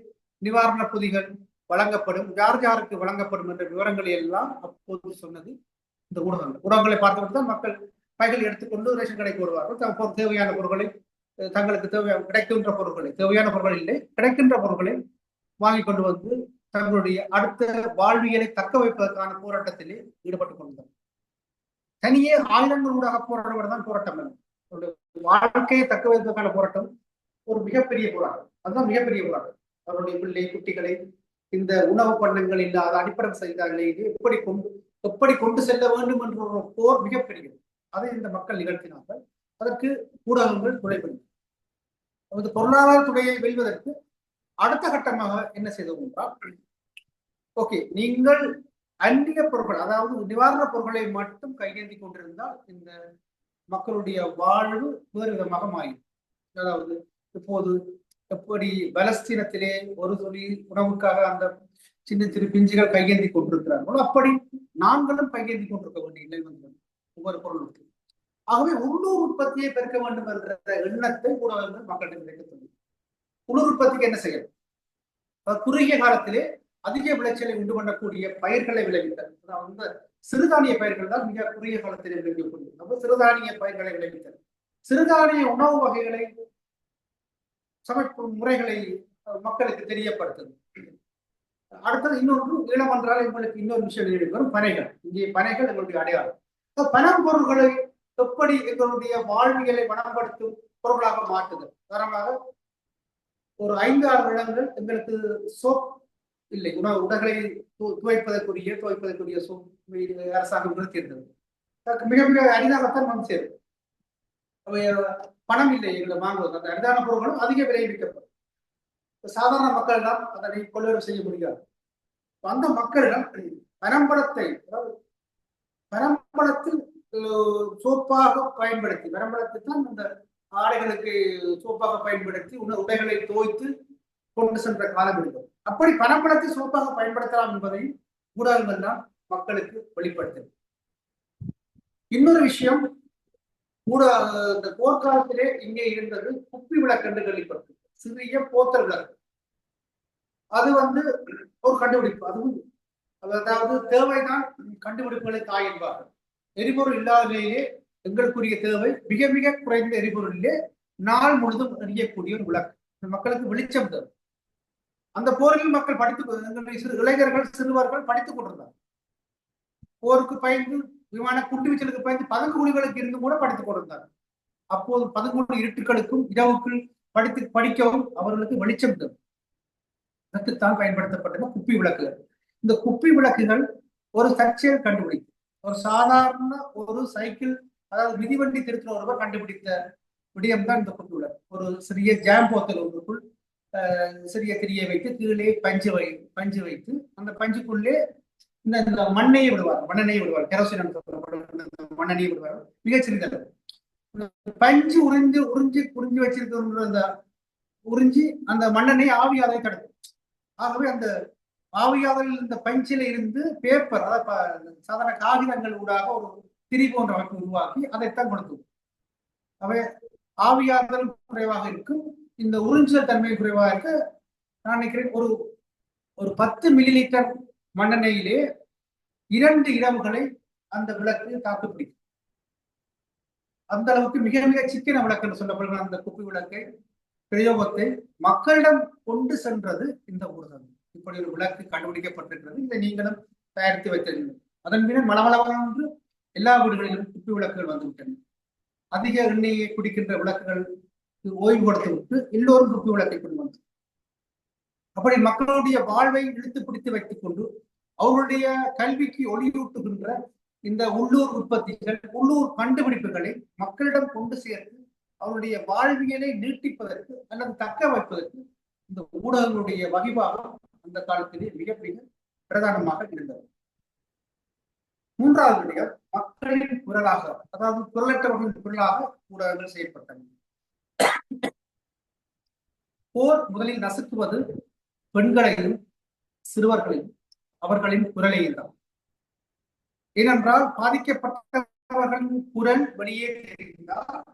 [SPEAKER 2] நிவாரண பொதிகள் வழங்கப்படும், யார் யாருக்கு வழங்கப்படும் என்ற விவரங்களை எல்லாம் அப்போது சொன்னது இந்த ஊடகங்கள். ஊடகங்களை பார்த்துவிட்டு மக்கள் பைகள் எடுத்துக்கொண்டு ரேஷன் கடைக்கு வருவார்கள். தேவையான பொருட்களை, தங்களுக்கு கிடைக்கின்ற பொருட்களை, தேவையான பொருட்கள் இல்லை, கிடைக்கின்ற பொருட்களை வாங்கி கொண்டு வந்து தங்களுடைய அடுத்த வாழ்வியலை தக்க வைப்பதற்கான போராட்டத்திலே ஈடுபட்டுக் கொண்டார். தனியே ஆயுதங்களூடாக போராடுவது தான் போராட்டம் அல்ல. அவருடைய வாழ்க்கையை தக்க வைப்பதற்கான போராட்டம் ஒரு மிகப்பெரிய போராட்டம். அதுதான் மிகப்பெரிய போராட்டம். அவருடைய பிள்ளை குட்டிகளை இந்த உணவு பண்டங்கள் இல்லாத அடிப்படை செய்தார்களே எப்படி கொண்டு செல்ல வேண்டும் என்ற ஒரு போர் மிகப்பெரியது. அதை இந்த மக்கள் நிகழ்த்தினார்கள். அதற்கு ஊடகங்கள் துணை புரிந்தது. நமது பொருளாதார துறையை வெல்வதற்கு அடுத்த கட்டமாக என்ன செய்தோம் என்றால், ஓகே, நீங்கள் அந்நிய பொருட்கள், அதாவது நிவாரண பொருட்களை மட்டும் கையேந்தி கொண்டிருந்தால் இந்த மக்களுடைய வாழ்வு வேறு விதமாக மாறும். அதாவது இப்போது எப்படி பலஸ்தீனத்திலே ஒரு துளி உணவுக்காக அந்த சின்ன சிறு பிஞ்சுகள் கையேந்தி கொண்டிருக்கிறார்களோ அப்படி நாங்களும் கையேந்தி கொண்டிருக்க வேண்டிய நிலை வந்தது ஒவ்வொரு பொருளுக்கு. ஆகவே உள்ளூர் உற்பத்தியை பெருக்க வேண்டும் என்ற எண்ணத்தை ஊடகங்கள் மக்களிடம் கிடைக்கத் உள்ளூர் உற்பத்திக்கு என்ன செய்யணும்? குறுகிய காலத்திலே அதிக விளைச்சலை உண்டு பண்ணக்கூடிய பயிர்களை விளைவித்தல். அதாவது சிறுதானிய பயிர்கள் தான் மிக குறுகிய காலத்திலே விளைவிக்கக்கூடிய சிறுதானிய பயிர்களை விளைவித்தல், சிறுதானிய உணவு வகைகளை சமைப்பு முறைகளை மக்களுக்கு தெரியப்படுத்துது. அடுத்தது இன்னொன்று ஈழம் என்றால் எங்களுக்கு இன்னொரு விஷயம் வரும், பனைகள். இங்கே பனைகள் எங்களுடைய அடையாளம். பனம்பொருள்களை எப்படி எங்களுடைய வாழ்வியலை வளப்படுத்தும் பொருளாக மாற்றுதல். உதாரணமாக ஒரு 5-6 வருடங்கள் எங்களுக்கு சோப் இல்லை, உடல்களை துவைப்பதற்குரிய சோப் அரசாங்கம் நிறுத்தியிருந்தது. மிக மிக அரிதாகத்தான் வந்து சேரும். பணம் இல்லை எங்களை வாங்குவது. அந்த அரிதான பொருட்களும் அதிக விளைவிக்கப்படும். சாதாரண மக்கள் தான் அதனை கொள்வரவு செய்ய முடியாது. அந்த மக்களிடம் பனம்பழத்தை, அதாவது பனம்பழத்தில் சோப்பாக பயன்படுத்தி, பனம்பழத்தை தான் அந்த ஆடைகளுக்கு சோப்பாக பயன்படுத்தி உடைகளை தோய்த்து கொண்டு சென்ற காலம் இருக்கும். அப்படி பனம்பழத்தை சோப்பாக பயன்படுத்தலாம் என்பதை ஊடகங்கள் தான் மக்களுக்கு வெளிப்படுத்தும். இன்னொரு விஷயம், இந்த போர்க்காலத்திலே இங்கே இருந்தது குப்பி விளக்கு என்று கேள்விப்பட்டு, சிறிய போத்தல் விளக்கு. அது ஒரு கண்டுபிடிப்பு. அதுவும் அதாவது தேவைதான் கண்டுபிடிப்புகளை தாய் என்பார்கள். எரிபொருள் இல்லாதலேயே எங்களுக்குரிய தேவை மிக மிக குறைந்த எரிபொருளிலே நாள் முழுதும் எரியக்கூடிய ஒரு விளக்கு. மக்களுக்கு வெளிச்சம் தேவை. அந்த போரில் மக்கள் இளைஞர்கள் சிறுவர்கள் படித்துக் கொண்டிருந்தார். போருக்கு பயந்து, விமான குண்டு வீச்சலுக்கு பயந்து பதுங்குழிகளுக்கு இருந்து கூட படித்துக் கொண்டிருந்தார். அப்போது பதுங்குழி இருட்டுகளுக்கும் இரவுக்குள் படிக்கவும் அவர்களுக்கு வெளிச்சம் தேவை. அதற்குத்தான் பயன்படுத்தப்பட்டன குப்பி விளக்குகள். இந்த குப்பி விளக்குகள் ஒரு தற்செயல் கண்டுபிடிப்பு. ஒரு சாதாரண ஒரு சைக்கிள், அதாவது மிதிவண்டி திருத்துற ஒருவர் கண்டுபிடித்த விடயம்தான் இந்த குப்பி விளக்கு. ஒரு சிறிய ஜாம் போத்தல் ஒன்றுக்குள் சிறிய திரியை வைத்து கீழே பஞ்சு வைத்து அந்த பஞ்சுக்குள்ளே இந்த மண்ணையை விடுவார், கெரோசின் மண்ணெண்ணையை விடுவார். மிகச்சிறிதளவு பஞ்சு உறிஞ்சி வச்சிருக்கிற அந்த உறிஞ்சி அந்த மண்ணெண்ணெய் ஆவியாதலை தடுக்கும். ஆகவே அந்த ஆவியாதல் இந்த பஞ்சில இருந்து பேப்பர், அதாவது சாதாரண காகிதங்கள் ஊடாக ஒரு திரி போன்ற அமைப்பு உருவாக்கி அதைத்தான் கொடுக்கும். அவை ஆவியாதல் குறைவாக இருக்கும், இந்த உறிஞ்சுதல் தன்மை குறைவாக இருக்க. நான் நினைக்கிறேன் ஒரு 10 மில்லிலிட்டர் மண்ணெண்ணெயிலே 2 இரவுகளை அந்த விளக்கு தாக்குப்பிடிக்கும். அந்த அளவுக்கு மிக மிக சிக்கன விளக்கு என்று சொல்லப்படுகிற அந்த குப்பி விளக்கை பிரயோகத்தை மக்களிடம் கொண்டு சென்றது இந்த ஊடகம். இப்படி ஒரு விளக்கு கண்டுபிடிக்கப்பட்டிருக்கிறது, இதை நீங்களும் தயாரித்து வைத்திருந்தீர்கள். அதன் பின்னர் மளமளவென்று எல்லா வீடுகளிலும் குப்பி விளக்குகள் வந்துவிட்டன. அதிக எண்ணெயை குடிக்கின்ற விளக்குகள் ஓய்வு கொடுத்து விட்டு எல்லோரும் குப்பி விளக்கை கொண்டு வந்தது. அப்படி மக்களுடைய வாழ்வை இழுத்து பிடித்து வைத்துக் கொண்டு அவருடைய கல்விக்கு ஒளியூட்டுகின்ற இந்த உள்ளூர் உற்பத்திகள், உள்ளூர் கண்டுபிடிப்புகளை மக்களிடம் கொண்டு சேர்த்து அவருடைய வாழ்வியலை நீட்டிப்பதற்கு அல்லது தக்க வைப்பதற்கு இந்த ஊடகங்களுடைய வகிபாகம் அந்த காலத்திலே மிக மிக பிரதானமாக இருந்தது. 3வது விடயம், மக்களின் குரலாக, அதாவது குரலற்றவர்களின் குரலாக ஊடகங்கள் செயல்பட்டன. போர் முதலில் நசுக்குவது பெண்களையும் சிறுவர்களையும் அவர்களின் குரலையும் தான். ஏனென்றால் பாதிக்கப்பட்டவர்களின் குரல் வெளியே தெரிந்தால்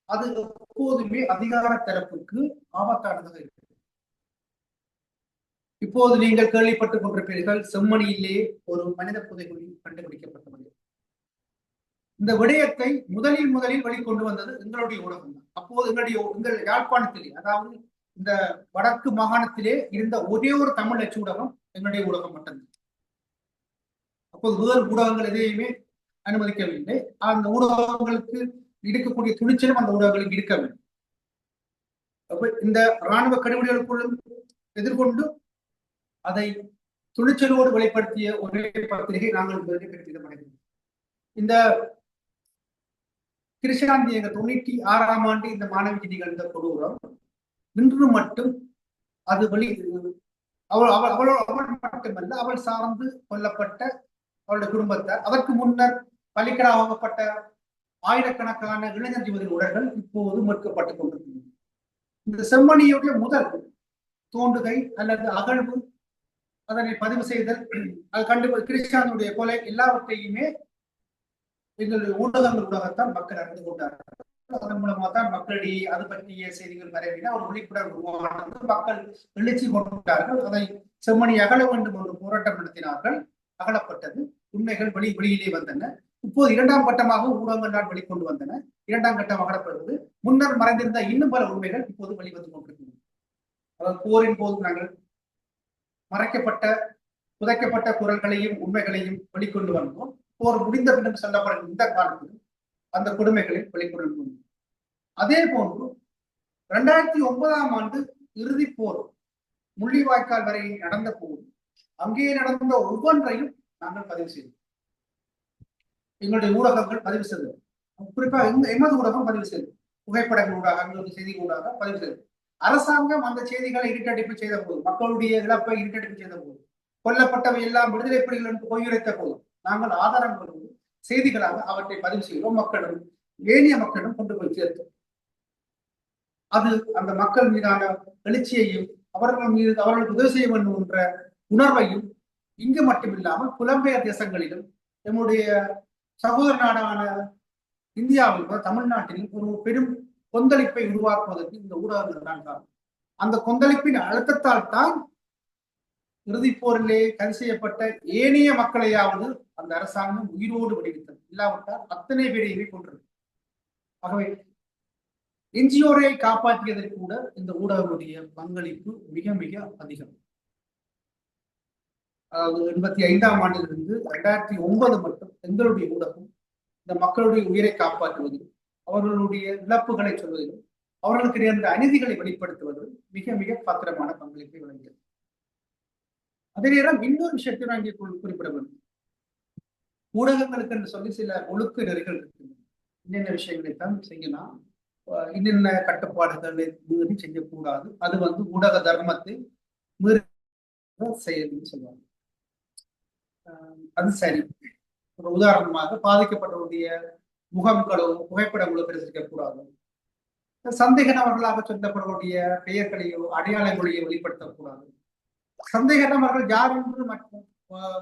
[SPEAKER 2] அது எப்போதுமே அதிகார தரப்புக்கு ஆபத்தானதாக இருக்கிறது. இப்போது நீங்கள் கேள்விப்பட்டுக் கொண்டிருப்பீர்கள், செம்மணியிலே ஒரு மனித புதைகுழி கண்டுபிடிக்கப்பட்டது. இந்த விடயத்தை முதலில் வெளிக்கொண்டு வந்தது எங்களுடைய ஊடகம் தான். அப்போது எங்கள் யாழ்ப்பாணத்திலே, அதாவது இந்த வடக்கு மாகாணத்திலே இருந்த ஒரே ஒரு தமிழ் அச்சு ஊடகம் எங்களுடைய ஊடகம் மட்டும்தான். அப்போது முதல் ஊடகங்கள் எதையுமே அனுமதிக்கவில்லை. அந்த ஊடகங்களுக்கு இருக்கக்கூடிய துணிச்சலும் அந்த ஊடகங்களுக்கு இருக்கவில்லை. அப்ப இந்த இராணுவ கடுபிடிகளுக்குள்ளும் எதிர்கொண்டு அதை துணிச்சலோடு வெளிப்படுத்திய ஒரே பத்திரிகை நாங்கள் பெருமிதமடைகிறோம். இந்த கிருஷ்ணாந்தி எங்க 96ஆம் ஆண்டு இந்த மாணவிக்கு நிகழ்ந்த கொடூரம் இன்று மட்டும் அது வெளி அவள் மட்டுமல்ல, அவள் சார்ந்து கொல்லப்பட்ட அவளுடைய குடும்பத்தார், அதற்கு முன்னர் பலிக்கடா வாங்கப்பட்ட ஆயிரக்கணக்கான இளைஞர் யுவதி உடல்கள் இப்போது மீட்கப்பட்டுக் கொண்டிருக்கின்றன. இந்த செம்மணியுடைய முதல் தோண்டுகை அல்லது அகழ்வு, அதனை பதிவு செய்தல், அது கிருஷ்ணானுடைய கொலை எல்லாவற்றையுமே எங்களுடைய ஊடகங்கள் ஊடகத்தான் மக்கள் அறிந்து கொண்டார்கள். அதன் மூலமாக தான் மக்களிடையே அது பற்றிய செய்திகள் பரவின, ஒரு விழிப்புணர்வு உருவானது, மக்கள் எழுச்சி கொண்டார்கள். அதை செம்மணி அகல வேண்டும் என்று போராட்டம் நடத்தினார்கள். அகலப்பட்டது, உண்மைகள் வெளியிலே வந்தன. இப்போது 2ஆம் கட்டமாக ஊடகங்கள் தான் வெளிக்கொண்டு வந்தன. 2ஆம் கட்டம் அகலப்படுவது, முன்னர் மறைந்திருந்த இன்னும் பல உண்மைகள் இப்போது வெளிவந்து கொண்டிருக்கின்றன. அதாவது போரின் போது நாங்கள் மறைக்கப்பட்ட புதைக்கப்பட்ட குரல்களையும் உண்மைகளையும் வெளிக்கொண்டு வந்தோம். போர் முடிந்த பின்னர் சொல்லப்படும் இந்த காலத்தில் அந்த கொடுமைகளை வெளிக்கொண்டு வந்தோம். அதே போன்று 2009ஆம் ஆண்டு இறுதி போர் முள்ளிவாய்க்கால் வரை நடந்த போது அங்கே நடந்த ஒவ்வொன்றையும் நாங்கள் பதிவு செய்தோம். எங்களுடைய ஊடகங்கள் பதிவு செய்தோம். குறிப்பாக எமது ஊடகம் பதிவு செய்தோம். புகைப்படங்கள் ஊடாக, எங்களுடைய செய்தி ஊடாக பதிவு செய்தோம். அரசாங்கம் அந்த செய்திகளை இருட்டடிப்பு செய்த போது, மக்களுடைய இழப்பை இருட்டடிப்பு செய்த போது, கொல்லப்பட்டவை எல்லாம் விடுதலை புலிகள் என்று பொய்யுரைத்த போது நாங்கள் ஆதாரங்களோடு செய்திகளாக அவற்றை பதிவு செய்கிறோம். மக்களும் ஏனைய மக்களும் கொண்டு போய் சேர்த்தோம். அது அந்த மக்கள் மீதான எழுச்சியையும் அவர்களுக்கு உதவி செய்ய வேண்டும் என்ற உணர்வையும் இங்கு மட்டுமில்லாமல் புலம்பெயர் தேசங்களிலும் நம்முடைய சகோதர நாடான இந்தியாவில் தமிழ்நாட்டிலும் ஒரு பெரும் கொந்தளிப்பை உருவாக்குவதற்கு இந்த ஊடகங்கள் தான் காரணம். அந்த கொந்தளிப்பின் அழுத்தத்தால் தான் இறுதிப் போரிலே கைது செய்யப்பட்ட ஏனைய மக்களையாவது அந்த அரசாங்கம் உயிரோடு விடுவித்தது. இல்லாவிட்டால் அத்தனை பேரையுமே கொண்டிருக்கு. ஆகவே என்ஜிஓரை காப்பாற்றியதற்கு கூட இந்த ஊடகங்களுடைய பங்களிப்பு மிக மிக அதிகம். அதாவது 85ஆம் ஆண்டிலிருந்து 2009 மட்டும் எங்களுடைய ஊடகம் இந்த மக்களுடைய உயிரை காப்பாற்றுவதிலும், அவர்களுடைய இழப்புகளை சொல்வதிலும், அவர்களுக்கு நேர்ந்த அநீதிகளை வெளிப்படுத்துவதிலும் மிக மிக பாத்திரமான பங்களிப்பை வழங்கியது. அதே நேரம் இன்னொரு விஷயத்தை நான் இங்கே குறிப்பிட வேண்டும். ஊடகங்களுக்கு என்று சொல்லி சில ஒழுக்க நெறிகள் இருக்கின்றன. என்னென்ன விஷயங்களைத்தான் செய்யலாம், என்னென்ன கட்டுப்பாடுகளை மீறி செய்யக்கூடாது, அது ஊடக தர்மத்தை மீறி செய்யணும்னு சொல்லுவாங்க. அது சரி. ஒரு உதாரணமாக, பாதிக்கப்பட்டவருடைய முகங்களோ புகைப்படங்களோ பிரசுரிக்கக்கூடாது, சந்தேக நபர்களாக சொல்லப்படக்கூடிய பெயர்களையோ அடையாளங்களையோ வெளிப்படுத்தக்கூடாது, சந்தேக நபர்கள் யார் என்று மற்றும்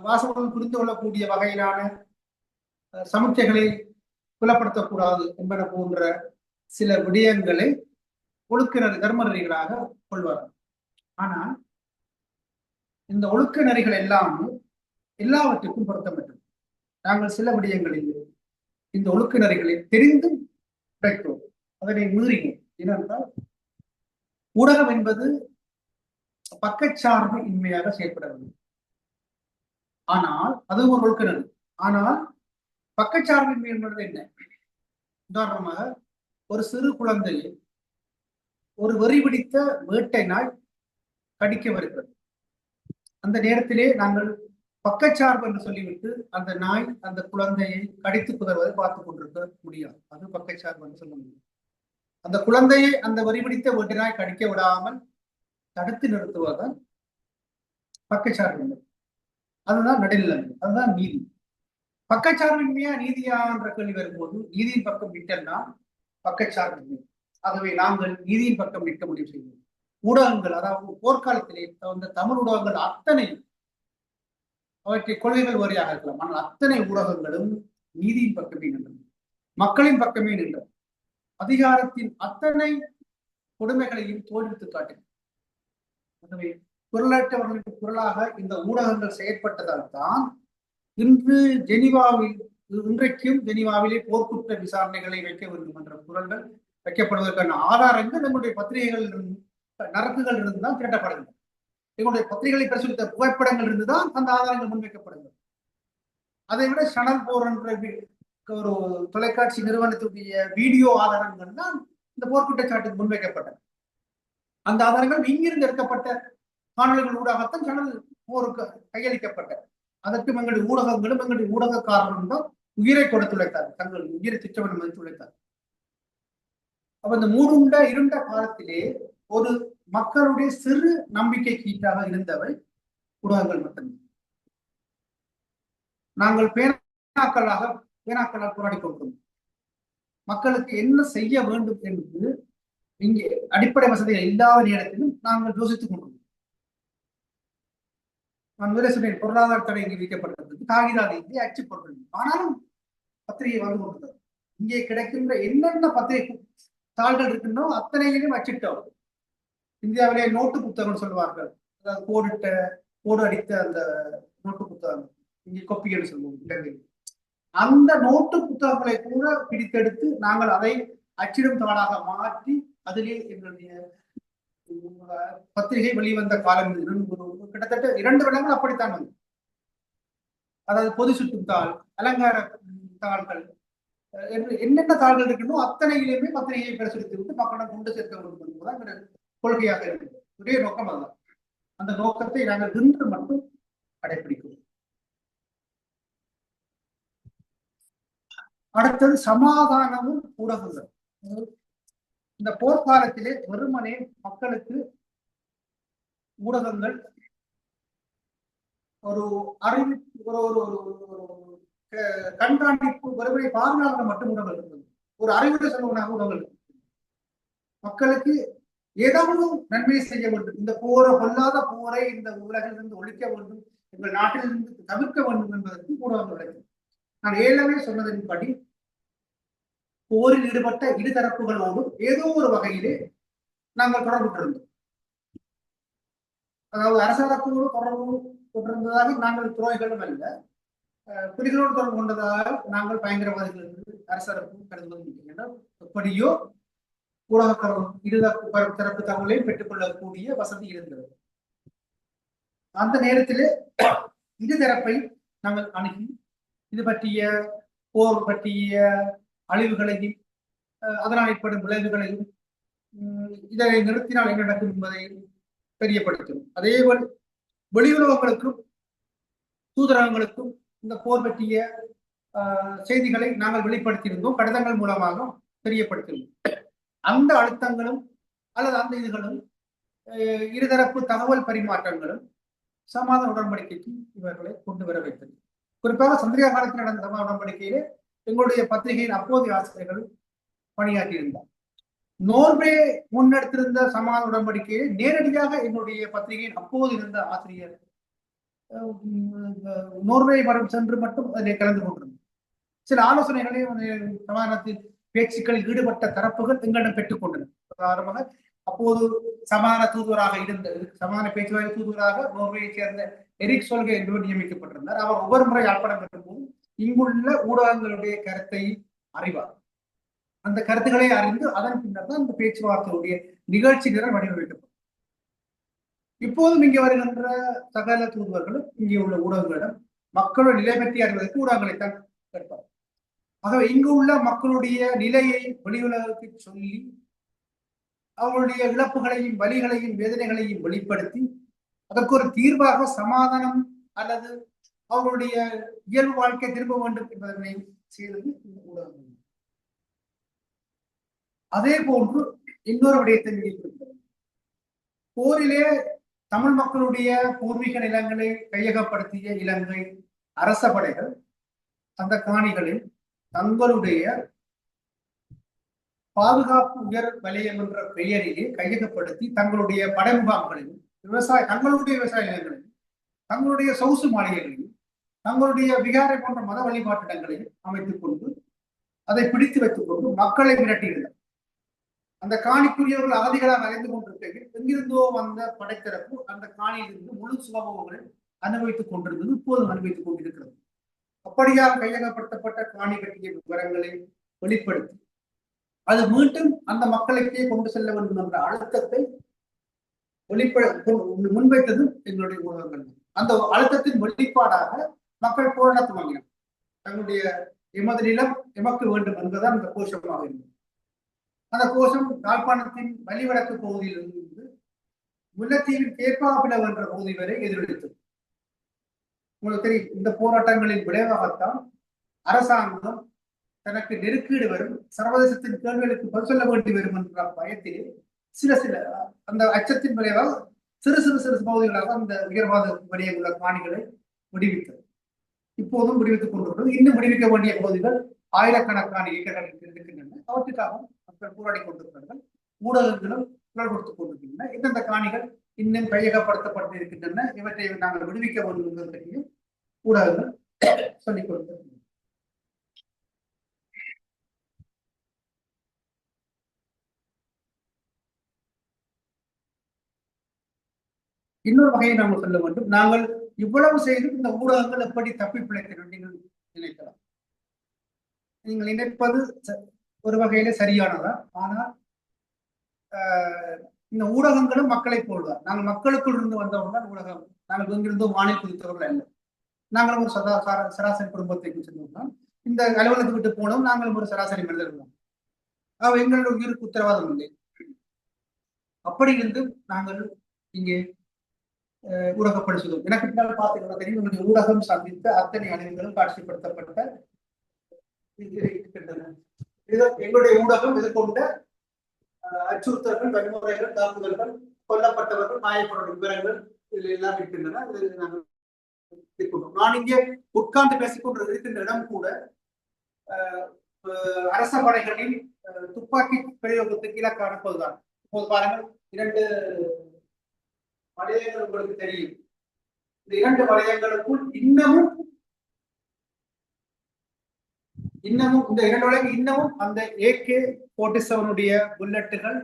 [SPEAKER 2] வாசகர்கள் புரிந்து கொள்ளக்கூடிய வகையிலான சமுச்சைகளை புலப்படுத்தக்கூடாது என்பன போன்ற சில விடயங்களை ஒழுக்க தர்ம நெறிகளாக கொள்வார்கள். ஆனால் இந்த ஒழுக்க நெறிகள் எல்லாமே எல்லாவற்றுக்கும் பொருத்தப்பட்டது. நாங்கள் சில விடயங்களில் இந்த ஒழுக்க நெறிகளை தெரிந்தும் கிடைத்தோம், அதனை மீறினோம். ஏனென்றால் ஊடகம் என்பது பக்கச்சார்பு இன்மையாக செயல்படவில்லை. ஆனால் அது ஒரு ஒழுக்க நெறி. ஆனால் பக்கச்சார்பின்மை என்பது என்ன? உதாரணமாக, ஒரு சிறு குழந்தையை ஒரு வெறி பிடித்த வேட்டை நாய் கடிக்க வருகிறது. அந்த நேரத்திலே நாங்கள் பக்கச்சார்பு என்று சொல்லிவிட்டு அந்த நாய் அந்த குழந்தையை கடித்து குதறுவதை பார்த்துக் கொண்டிருக்க முடியாது. அது பக்கச்சார்பு என்று சொல்ல முடியும். அந்த குழந்தையை அந்த வெறி பிடித்த வேட்டை நாய் கடிக்க விடாமல் தடுத்து நிறுத்துவதுதான் பக்கச்சார்பு. அதுதான் நடுநிலை, அதுதான் நீதி. பக்கச்சார்பின்மையா நீதியா என்ற கேள்வி வரும்போது நீதியின் பக்கம் நிற்கனா பக்கச்சார்பின்மை. ஆகவே நாங்கள் நீதியின் பக்கம் நிற்க முடிவு செய்வோம். ஊடகங்கள், அதாவது போர்க்காலத்திலே வந்த தமிழ் ஊடகங்கள் அத்தனை, அவற்றை கொள்கைகள் வாரியாக இருக்கலாம், ஆனால் அத்தனை ஊடகங்களும் நீதியின் பக்கமே நின்றன, மக்களின் பக்கமே நின்றன. அதிகாரத்தின் அத்தனை கொடுமைகளையும் தோல்வித்து காட்டின. ஆகவே குரலற்றவர்களுக்கு குரலாக இந்த ஊடகங்கள் செயற்பட்டதால் தான் இன்றைக்கும் ஜெனீவாவிலே போர்க்குற்ற விசாரணைகளை வைக்க வேண்டும் என்ற குரல்கள் வைக்கப்படுவதற்கான ஆதாரங்கள் நம்முடைய பத்திரிகைகளிலும் நரக்குகள் இருந்துதான் திரட்டப்படுகின்றன. எங்களுடைய பத்திரிகைகளை பிரசுரித்த புகைப்படங்கள் இருந்துதான் அந்த ஆதாரங்கள் முன்வைக்கப்படுகிறது. அதை விட சனல் போர் என்ற ஒரு தொலைக்காட்சி நிறுவனத்துடைய வீடியோ ஆதாரங்கள் தான் இந்த போர்க்குற்றச்சாட்டுக்கு முன்வைக்கப்பட்டது. அந்த ஆதாரங்கள் இங்கிருந்து எடுக்கப்பட்ட காணொலிகள் ஊடாகத்தான் சனல் போருக்கு கையளிக்கப்பட்டது. அதற்கு எங்களுடைய ஊடகங்களும் எங்களுடைய ஊடகக்காரர்களும் தான் உயிரை கொடுத்துழைத்தார், தங்கள் உயிரை திட்டமிட மதித்துழைத்தார். அப்ப இந்த மூடுண்ட இருண்ட காலத்திலே ஒரு மக்களுடைய சிறு நம்பிக்கை கீட்டாக இருந்தவை ஊடகங்கள் மட்டுமே. நாங்கள் பேனாக்களால் போராடி கொண்டோம். மக்களுக்கு என்ன செய்ய வேண்டும் என்று இங்கே அடிப்படை வசதிகள் இல்லாத நேரத்திலும் நாங்கள் யோசித்துக் கொண்டோம். நான் வேலை சொன்னேன், பொருளாதார தடை இங்கே விதிக்கப்பட்டது, காகிதாதி அச்சு பொருட்கள். ஆனாலும் பத்திரிகை வந்து கொண்டது. இங்கே கிடைக்கின்ற என்னென்ன பத்திரிகை தாள்கள் இருக்கின்றோ அத்தனையிலும் அச்சிட்டோம். இந்தியாவிலே நோட்டு புத்தகம் சொல்வார்கள், அதாவது கோடு அடித்த அந்த நோட்டு புத்தகம், இங்கே கொப்பிகள் சொல்லுவோம். அந்த நோட்டு புத்தகங்களை கூட பிடித்தெடுத்து நாங்கள் அதை அச்சிடும் தாளாக மாற்றி அதிலே எங்களுடைய பத்திரிகை வெளிவந்த காலம் கிட்டத்தட்ட 2 வருடங்கள் அப்படித்தான் வந்து. அதாவது பொது சுற்றும் தாள், அலங்கார தாள்கள், என்னென்ன தாள்கள் இருக்கணும் அத்தனையிலுமே பத்திரிகையை பிரசுரித்து விட்டு மக்களிடம் கொண்டு சேர்க்க வேண்டும் என்பதுதான் கொள்கையாக இருக்கிறது. ஒரே நோக்கம் அதுதான். அந்த நோக்கத்தை நாங்கள் இன்று மட்டும் கடைபிடிக்கிறோம். அடுத்தது சமாதானமும் ஊடகங்கள். இந்த போர்க்காலத்திலே வெறுமனே மக்களுக்கு ஊடகங்கள் ஒரு அறிவிப்பு, ஒரு கண்காணிப்பு, வெறுமனை பார்வையாளர் மட்டும் ஊடகங்கள் இருந்தது. ஒரு அறிவுரை சொல்லுவனாக ஊடகங்கள் மக்களுக்கு ஏதாவது நன்மை செய்ய வேண்டும், இந்த பொல்லாத போரை இந்த உலகிலிருந்து ஒழிக்க வேண்டும், எங்கள் நாட்டிலிருந்து தவிர்க்க வேண்டும் என்பதற்கு ஊடகங்கள் உழைக்கும். நான் ஏற்கனவே சொன்னதன்படி போரில் ஈடுபட்ட இருதரப்புகளோடு ஏதோ ஒரு வகையிலே நாங்கள் தொடர்பு கொண்டிருந்தோம். அதாவது அரசரப்போடு தொடர்பு கொண்டிருந்ததாக நாங்கள் துரோகிகளும் அல்ல, புலிகளோடு தொடர்பு கொண்டதாக நாங்கள் பயங்கரவாதிகள் என்று அரசரப்பும் கருதுவது. எப்படியோ ஊடக தரப்பு தகவலையும் பெற்றுக்கொள்ளக்கூடிய வசதி இருந்தது. அந்த நேரத்திலே இருதரப்பை நாங்கள் அணுகி இது பற்றிய போர் பற்றிய அழிவுகளையும் அதனால் ஏற்படும் விளைவுகளையும் இதை நிறுத்தினால் என்ன நடக்கும் என்பதை தெரியப்படுத்தும். அதேபோல் வெளியுறவுகளுக்கும் தூதரகங்களுக்கும் இந்த போர் பற்றிய செய்திகளை நாங்கள் வெளிப்படுத்தியிருந்தோம், கடிதங்கள் மூலமாக தெரியப்படுத்தினோம். அந்த அழுத்தங்களும் அல்லது அந்த இதுகளும் இருதரப்பு தகவல் பரிமாற்றங்களும் சமாதான உடன்படிக்கைக்கு இவர்களை கொண்டு வர வைத்தது. குறிப்பாக சந்திரிகா காலத்தில் நடந்த சமாதான உடன்படிக்கையிலே எங்களுடைய பத்திரிகையின் அப்போதைய ஆசிரியர்கள் பணியாற்றியிருந்தார். நோர்வே முன்னெடுத்திருந்த சமாதான உடன்படிக்கையை நேரடியாக எங்களுடைய பத்திரிகையின் அப்போது இருந்த ஆசிரியர் நோர்வே சென்று மட்டும் அதில் கலந்து கொண்டிருந்தார். சில ஆலோசனைகளையும் சமாதானத்தில் பேச்சுக்களில் ஈடுபட்ட தரப்புகள் எங்களிடம் பெற்றுக் கொண்டனர். உதாரணமாக அப்போது சமாதான தூதுவராக இருந்த சமாதான பேச்சுவார்த்தை தூதுவராக நோர்வேயை சேர்ந்த எரிக் சோல்கே என்பவர் நியமிக்கப்பட்டிருந்தார். அவர் ஒவ்வொரு முறை யாழ்ப்பாணம் பெறும்போது இங்குள்ள ஊடகங்களுடைய கருத்தை அறிவார். அந்த கருத்துக்களை அறிந்து அதன் பின்னர் தான் இந்த பேச்சுவார்த்தையுடைய நிகழ்ச்சி நிரல் வடிவமைக்கப்படும். இப்போதும் இங்கே வருகின்ற சகல தூதுவர்களும் இங்கே உள்ள ஊடகங்களிடம் மக்களோட நிலை பற்றி அறிவதற்கு ஊடகங்களைத்தான் கேட்பார். ஆகவே இங்கு உள்ள மக்களுடைய நிலையை வெளியுலகுக்கு சொல்லி அவர்களுடைய இழப்புகளையும் வலிகளையும் வேதனைகளையும் வெளிப்படுத்தி அதற்கு ஒரு தீர்வாக சமாதானம் அல்லது அவர்களுடைய இயல்பு வாழ்க்கை திரும்ப வேண்டும் என்பதனை செய்தது இந்த ஊடகங்கள். அதே போன்று இன்னொரு விடயத்தை வெளியிட்டிருக்கிறது. போரிலே தமிழ் மக்களுடைய பூர்வீக நிலங்களை கையகப்படுத்திய இலங்கை அரச படைகள் அந்த காணிகளில் தங்களுடைய பாதுகாப்பு உயர் வலயம் என்ற பெயரிலே கையகப்படுத்தி தங்களுடைய படை முகாம்களையும் தங்களுடைய விவசாய நிலங்களையும் தங்களுடைய சொகுசு மாளிகைகளையும் தங்களுடைய விகாரை போன்ற மத வழிபாட்டிடங்களையும் அமைத்துக் கொண்டு அதை பிடித்து வைத்துக் கொண்டு மக்களை மிரட்டியிருந்தார். அந்த காணிக்குரியவர்கள் அகதிகளாக அறிந்து கொண்டிருக்கையில் எங்கிருந்தோ வந்த படைத்தரப்பு அந்த காணியிலிருந்து முழு சுகபோகங்களை அனுபவித்துக் கொண்டிருந்தது, இப்போதும் அனுபவித்துக் கொண்டிருக்கிறது. அப்படியாக கையகப்படுத்தப்பட்ட காணி பற்றிய விவரங்களை வெளிப்படுத்தி அது மீண்டும் அந்த மக்களுக்கே கொண்டு செல்ல வேண்டும் என்ற அழுத்தத்தை முன்வைத்ததும் எங்களுடைய ஊடகங்கள். அந்த அழுத்தத்தின் வெளிப்பாடாக மக்கள் போராட்டம் வாங்கினார். தங்களுடைய எமது நிலம் எமக்கு வேண்டும் என்பதுதான் அந்த கோஷமாக இருந்தது. அந்த கோஷம் யாழ்ப்பாணத்தின் வலிவடக்கு பகுதியில் இருந்து முல்லைத்தீவின் கேப்பாபிலவ் என்ற பகுதி வரை எதிரொலித்தது. உங்களுக்கு தெரியும், இந்த போராட்டங்களின் விளைவாகத்தான் அரசாங்கம் தனக்கு நெருக்கீடு வரும், சர்வதேசத்தின் கேள்விகளுக்கு பதில் சொல்ல வேண்டி வரும் என்ற பயத்திலே சில அந்த அச்சத்தின் விளைவாக சிறு பகுதிகளாக அந்த உயர்வாத வழியுள்ள காணிகளை விடுவித்தது. இப்போதும் விடுவித்துக் கொண்டிருக்கிறது. இன்னும் விடுவிக்க வேண்டிய பகுதிகள் ஆயிரக்கணக்கான ஏக்கர்கள் இருக்கின்றன. அவற்றுக்காக மக்கள் போராடி கொண்டிருக்கிறார்கள். ஊடகங்களும் குரல் கொடுத்துக் கொண்டிருக்கின்றன. எந்தெந்த காணிகள் இன்னும் கையகப்படுத்தப்பட்டு இருக்கின்றன, இவற்றை நாங்கள் விடுவிக்க வேண்டும் என்பது பற்றியும் ஊடகங்கள் சொல்லிக் கொடுத்திருக்கின்றன. இன்னொரு வகையை நாங்கள் சொல்ல வேண்டும். நாங்கள் இவ்வளவு செய்து இந்த ஊடகங்கள் எப்படி தப்பி பிழைக்கணும் நீங்கள் நினைக்கலாம். நீங்கள் நினைப்பது ஒரு வகையில சரியானதா? ஆனால் இந்த ஊடகங்களும் மக்களை போல்தான். நாங்கள் மக்களுக்குள் இருந்து வந்தவர்கள் தான் ஊடகம். நாங்கள் எங்கிருந்தோ வானில் குதித்தவர்கள் அல்ல. நாங்களும் ஒரு சராசரி குடும்பத்தை சென்றவர்கள். இந்த அலுவலகத்தை விட்டு போனோம், நாங்களும் ஒரு சராசரி மனிதர்கள். எங்களுடைய உயிருக்கு உத்தரவாதம் இல்லை. அப்படி இருந்து நாங்கள் இங்கே ஊடகப்படுத்துவோம். எனக்கு பின்னால் பார்த்தீங்கன்னா தெரியும், எங்களுடைய ஊடகம் சந்தித்த அத்தனை அணிகளும் காட்சிப்படுத்தப்பட்ட இருக்கின்றன. எங்களுடைய ஊடகம் எதிர்கொண்ட அச்சுறுத்தல்கள், வன்முறைகள், தாக்குதல்கள், கொல்லப்பட்டவர்கள், காயப்பட்ட விவரங்கள் இதில் எல்லாம் இருக்கின்றன. நான் இங்கே உட்கார்ந்து பேசிக்கொண்டு இருக்கின்ற இடம் கூட அரச படைகளின் துப்பாக்கி பிரயோகத்துக்கு இலக்கான போதுதான். இப்போது பாருங்கள், 2 வளையங்கள் உங்களுக்கு தெரியும். இந்த 2 வளையங்களுக்குள் இன்னமும் இந்த 2 வளையங்கள் இன்னமும் அந்த AK-47 புல்லட்டுகள்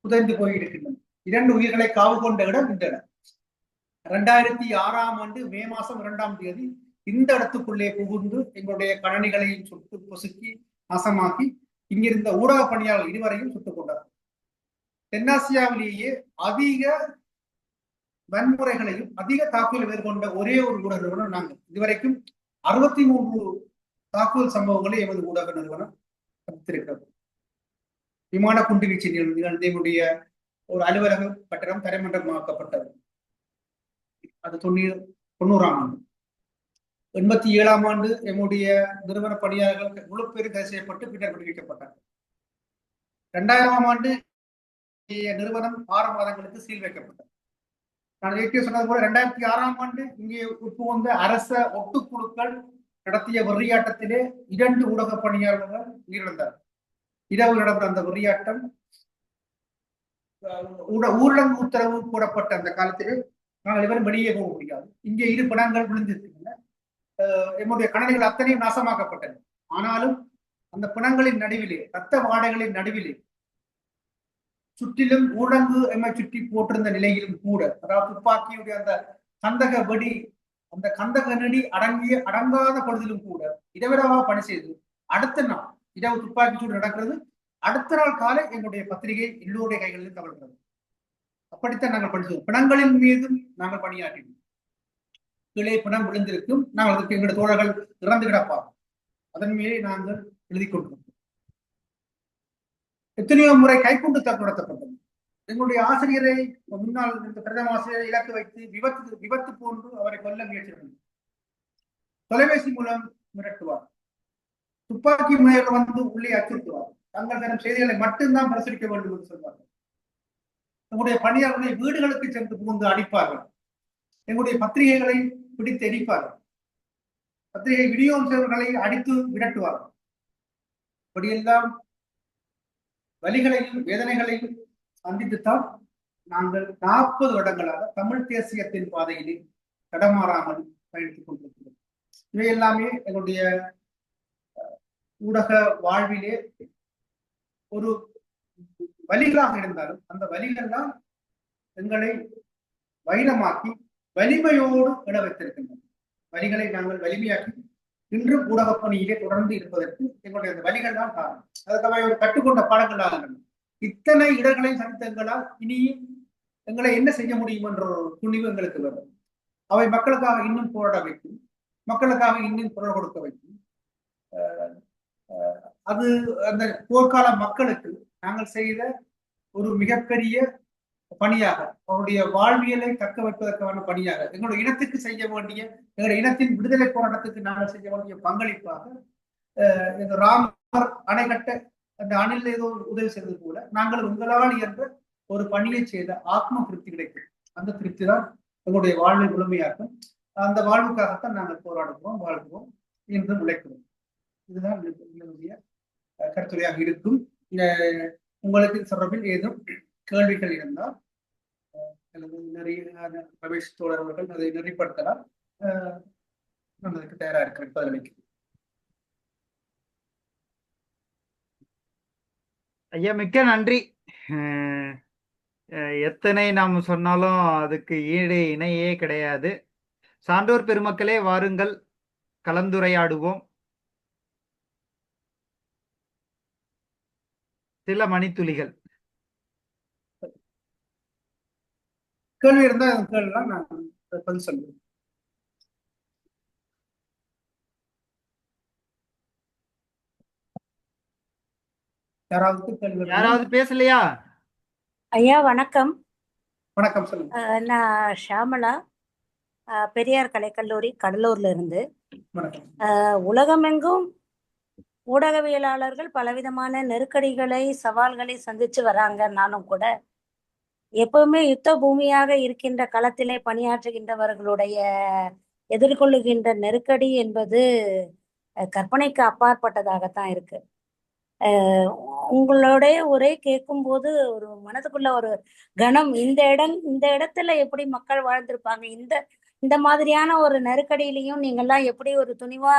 [SPEAKER 2] புதைந்து போயிருக்கின்றன. 2 உயிர்களை காவு கொண்ட இடம் இந்த இடம். 2006ஆம் ஆண்டு மே மாதம் 2ஆம் தேதி இந்த இடத்துக்குள்ளே புகுந்து எங்களுடைய கணனிகளையும் சுட்டு பொசுக்கி நாசமாக்கி இங்கிருந்த ஊடக பணியாளர் 2 வரையும் சுட்டுக் கொண்டார். தென்னாசியாவிலேயே அதிக வன்முறைகளையும் அதிக தாக்குதல் மேற்கொண்ட ஒரே ஒரு ஊடக நிறுவனம் நாங்கள். இதுவரைக்கும் 63 தாக்குதல் சம்பவங்களை எமது ஊடக நிறுவனம் தடுத்திருக்கிறது. விமான குண்டுவீச்சு நிகழ்ந்து எங்களுடைய ஒரு அலுவலக கட்டடம் தரைமண்டலமாக்கப்பட்டது. அது 90ஆம் ஆண்டு. 87ஆம் ஆண்டு எம்முடைய நிறுவன பணியாளர்கள் முழு பேரும் கைது செய்யப்பட்டு பின்னர் விடுவிக்கப்பட்டார். 2000ஆம் ஆண்டு நிறுவனம் 6 மாதங்களுக்கு சீல் வைக்கப்பட்டது. நான் ஏற்கனவே சொன்னது போல 2006ஆம் ஆண்டு இங்கே உட்புகுந்த அரச ஒட்டுக்குழுக்கள் நடத்திய வெறியாட்டத்திலே 2 ஊடக பணியாளர்கள் உயிரிழந்தார். இரவு நடந்த அந்த வெறியாட்டம் ஊரடங்கு உத்தரவு போடப்பட்ட அந்த காலத்திலே நாங்கள் இவரும் வெளியே போக முடியாது. இங்கே 2 பிணங்கள் விழுந்திருக்கின்றன. எம்முடைய கணனிகள் அத்தனையும் நாசமாக்கப்பட்டன. ஆனாலும் அந்த பிணங்களின் நடுவிலே, ரத்த வாடைகளின் நடுவிலே, சுற்றிலும் ஊடங்கு எம்மை சுற்றி போட்டிருந்த நிலையிலும் கூட, அதாவது துப்பாக்கியுடைய அந்த கந்தக வெடி, அந்த கந்தக நெடி அடங்காத பொழுதிலும் கூட இரவிரவாக பணி செய்து அடுத்த நாள் இரவு துப்பாக்கி சூடு நடக்கிறது. அடுத்த நாள் காலை எங்களுடைய பத்திரிகை எல்லோருடைய கைகளிலும் தவழ்கிறது. அப்படித்தான் நாங்கள் படிச்சோம். பிணங்களின் மீதும் நாங்கள் பணியாற்றினோம். கீழே பிணம் விழுந்திருக்கும், நாங்கள் அதுக்கு எங்களுடைய தோழர்கள் இறந்து கிடப்பார். அதன் மேலே நாங்கள் எழுதி கொண்டிருக்கோம். எத்தனையோ முறை கைக்குண்டு தாக்கு நடத்தப்பட்டது. எங்களுடைய ஆசிரியரை, முன்னாள் பிரதம ஆசிரியரை இலக்கு வைத்து விபத்து போன்று அவரை கொல்ல முயற்சி, தொலைபேசி மூலம் மிரட்டுவார், துப்பாக்கி முனையில் வந்து உள்ளே அச்சுறுத்துவார், தங்கள் தரும் செய்திகளை மட்டும்தான் பிரசுரிக்க வேண்டும் என்று சொல்வார்கள். எங்களுடைய பணியாளர்களை வீடுகளுக்கு சென்று புகுந்து அடிப்பார்கள். எங்களுடைய பத்திரிகைகளை பிடித்து எரிப்பார்கள். பத்திரிகை விநியோகங்களை அடித்து விரட்டுவார்கள். இப்படியெல்லாம் வலிகளையும் வேதனைகளையும் சந்தித்துத்தான் நாங்கள் 40 வருடங்களாக தமிழ் தேசியத்தின் பாதையிலே தடமாறாமல் பயணித்துக் கொண்டிருக்கிறோம். இவை எல்லாமே எங்களுடைய ஊடக வாழ்விலே ஒரு வலிகளாக இருந்தாலும் அந்த வலிகள் தான் எங்களை வைரமாக்கி வலிமையோடு இட வைத்திருக்கின்றன. வலிகளை நாங்கள் வலிமையாக்கி இன்றும் ஊடக பணியிலே தொடர்ந்து இருப்பதற்கு எங்களுடைய அந்த வலிகள் தான் காரணம். அதுக்காக ஒரு கற்றுக்கொண்ட பாடங்களாக இத்தனை இடர்களை சந்தித்தங்களால் இனியும் எங்களை என்ன செய்ய முடியும் என்ற ஒரு துணிவு எங்களுக்கு வரும். அவை மக்களுக்காக இன்னும் போராட வைக்கும், மக்களுக்காக இன்னும் குரல் கொடுக்க வைக்கும். அது அந்த போர்க்கால மக்களுக்கு நாங்கள் செய்த ஒரு மிகப்பெரிய பணியாக, அவருடைய வாழ்வியலை தக்க வைப்பதற்கான பணியாக, எங்களுடைய இனத்துக்கு செய்ய வேண்டிய, எங்களுடைய இனத்தின் விடுதலை போராட்டத்துக்கு நாங்கள் செய்ய வேண்டிய பங்களிப்பாக இந்த ராமர் அணை கட்ட அந்த அணில் ஏதோ உதவி செய்தது போல நாங்கள் உங்களால் என்ற ஒரு பணியை செய்த ஆத்ம திருப்தி கிடைக்கும். அந்த திருப்தி தான் எங்களுடைய வாழ்வை முழுமையாக்கும். அந்த வாழ்வுக்காகத்தான் நாங்கள் போராடுகிறோம், வாழ்கிறோம், என்று உழைக்கிறோம். இதுதான் என்னுடைய கருத்துரையாக இருக்கும். உங்களுக்கு தொடர்பில் ஏதும் கேள்விகள் இருந்தால் அல்லது நிறைய ரமேஷ் தோழர் அவர்கள் அதை நெறிப்படுத்தலாம். நான் அதுக்கு தயாரா இருக்கிறேன் பதிலளிக்க.
[SPEAKER 1] ஐயா மிக்க நன்றி. எத்தனை நாம் சொன்னாலும் அதுக்கு ஈடு இணையே கிடையாது. சான்றோர் பெருமக்களே, வாருங்கள், கலந்துரையாடுவோம். சில மணித்துளிகள்
[SPEAKER 2] கேள்வி இருந்தா கேள்விலாம் நான் பதில் சொல்லுவேன்.
[SPEAKER 3] யாராவது பேசலையா? ஐயா வணக்கம்.
[SPEAKER 2] வணக்கம், சொல்லுங்க.
[SPEAKER 3] நான் ஷாமலா, பெரியார் கலைக்கல்லூரி, கடலூர்ல இருந்து. உலகமெங்கும் ஊடகவியலாளர்கள் பலவிதமான நெருக்கடிகளை, சவால்களை சந்திச்சு வராங்க. நானும் கூட எப்பவுமே யுத்த பூமியாக இருக்கின்ற களத்திலே பணியாற்றுகின்றவர்களுடைய எதிர்கொள்ளுகின்ற நெருக்கடி என்பது கற்பனைக்கு அப்பாற்பட்டதாகத்தான் இருக்கு. உங்களுடைய உரை கேட்கும்போது ஒரு மனதுக்குள்ள ஒரு கணம், இந்த இடத்துல எப்படி மக்கள் வாழ்ந்திருப்பாங்க, இந்த மாதிரியான ஒரு நெருக்கடியிலையும் நீங்கள்லாம் எப்படி ஒரு துணிவா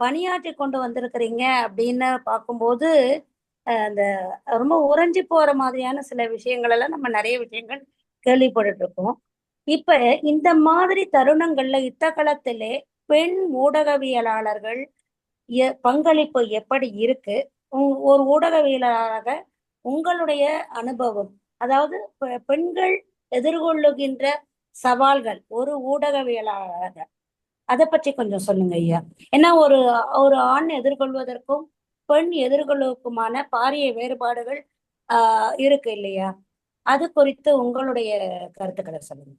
[SPEAKER 3] பணியாற்றி கொண்டு வந்திருக்கிறீங்க அப்படின்னு பார்க்கும்போது அந்த ரொம்ப உறைஞ்சி போற மாதிரியான சில விஷயங்கள் எல்லாம் நம்ம நிறைய விஷயங்கள் கேள்விப்பட்டு இருக்கோம். இப்ப இந்த மாதிரி தருணங்கள்ல யுத்த களத்திலே பெண் ஊடகவியலாளர்கள் பங்களிப்பு எப்படி இருக்கு? ஒரு ஊடகவியலாளராக உங்களுடைய அனுபவம், அதாவது பெண்கள் எதிர்கொள்ளுகின்ற சவால்கள் ஒரு ஊடகவியலாளராக, அதை பற்றி கொஞ்சம் சொல்லுங்க ஐயா. ஏன்னா ஒரு ஆண் எதிர்கொள்வதற்கும் பெண் எதிர்கொள்வதற்குமான பாரிய வேறுபாடுகள் இருக்கு இல்லையா? அது குறித்து உங்களுடைய கருத்துக்களை சொல்லுங்க.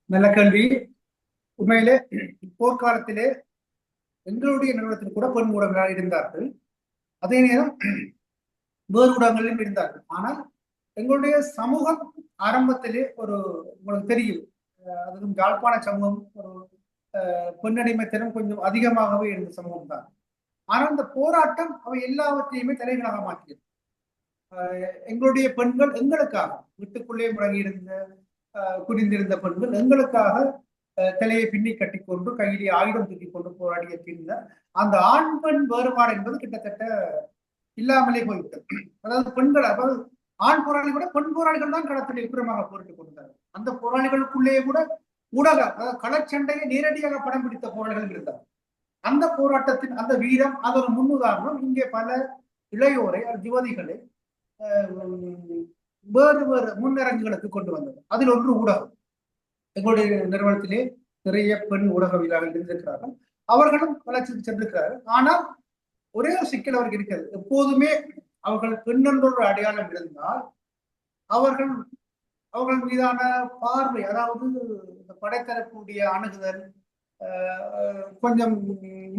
[SPEAKER 2] நல்ல கேள்வி. உண்மையிலே போர்க்காலத்திலே எங்களுடைய நிறுவனத்தில் கூட பெண் ஊடகங்களாக இருந்தார்கள். அதே நேரம் வேறு ஊடகங்களிலும் இருந்தார்கள். ஆனால் எங்களுடைய சமூகம் ஆரம்பத்திலே உங்களுக்கு தெரியும், அதுவும் யாழ்ப்பாண சமூகம் ஒரு பெண்ணடிமைத்தனம் கொஞ்சம் அதிகமாகவே இருந்த சமூகம் தான். ஆனால் இந்த போராட்டம் அவை எல்லாவற்றையுமே தலைகளாக மாற்றியது. எங்களுடைய பெண்கள் எங்களுக்காக வீட்டுக்குள்ளே முடங்கியிருந்த குடிந்திருந்த பெண்கள் எங்களுக்காக தலையை பின்னி கட்டிக்கொண்டு கையிலே ஆயுதம் தூக்கி கொண்டு போராடிய பின்னர் அந்த ஆண் பெண் வேறுபாடு என்பது கிட்டத்தட்ட இல்லாமலே போய்விட்டது. அதாவது பெண்கள், அதாவது ஆண் போராளி கூட பெண் போராளிகள் தான் களத்தில் விபரமாக போரிட்டுக் கொண்டார்கள். அந்த போராளிகளுக்குள்ளேயே கூட ஊடக, அதாவது களச்சண்டையை நேரடியாக படம் பிடித்த போராளிகள் இருந்தார். அந்த போராட்டத்தின் அந்த வீரம், அது ஒரு முன்னுதாரணம். இங்கே பல இளையோரை, யுவதிகளை வேறு வேறு முன்னரங்குகளுக்கு கொண்டு வந்தது. அதில் ஒன்று ஊடகம். எங்களுடைய நிறுவனத்திலே நிறைய பெண் ஊடகவியலாளர்கள் இருந்திருக்கிறார்கள். அவர்களும் வளர்ச்சிக்கு சென்றிருக்கிறார்கள். ஆனால் ஒரே ஒரு சிக்கல் அவருக்கு இருக்கிறது. எப்போதுமே அவர்கள் பெண் என்ற ஒரு அடையாளம் இருந்தால் அவர்கள் மீதான பார்வை, அதாவது படைத்தரக்கூடிய அணுகுதல் கொஞ்சம்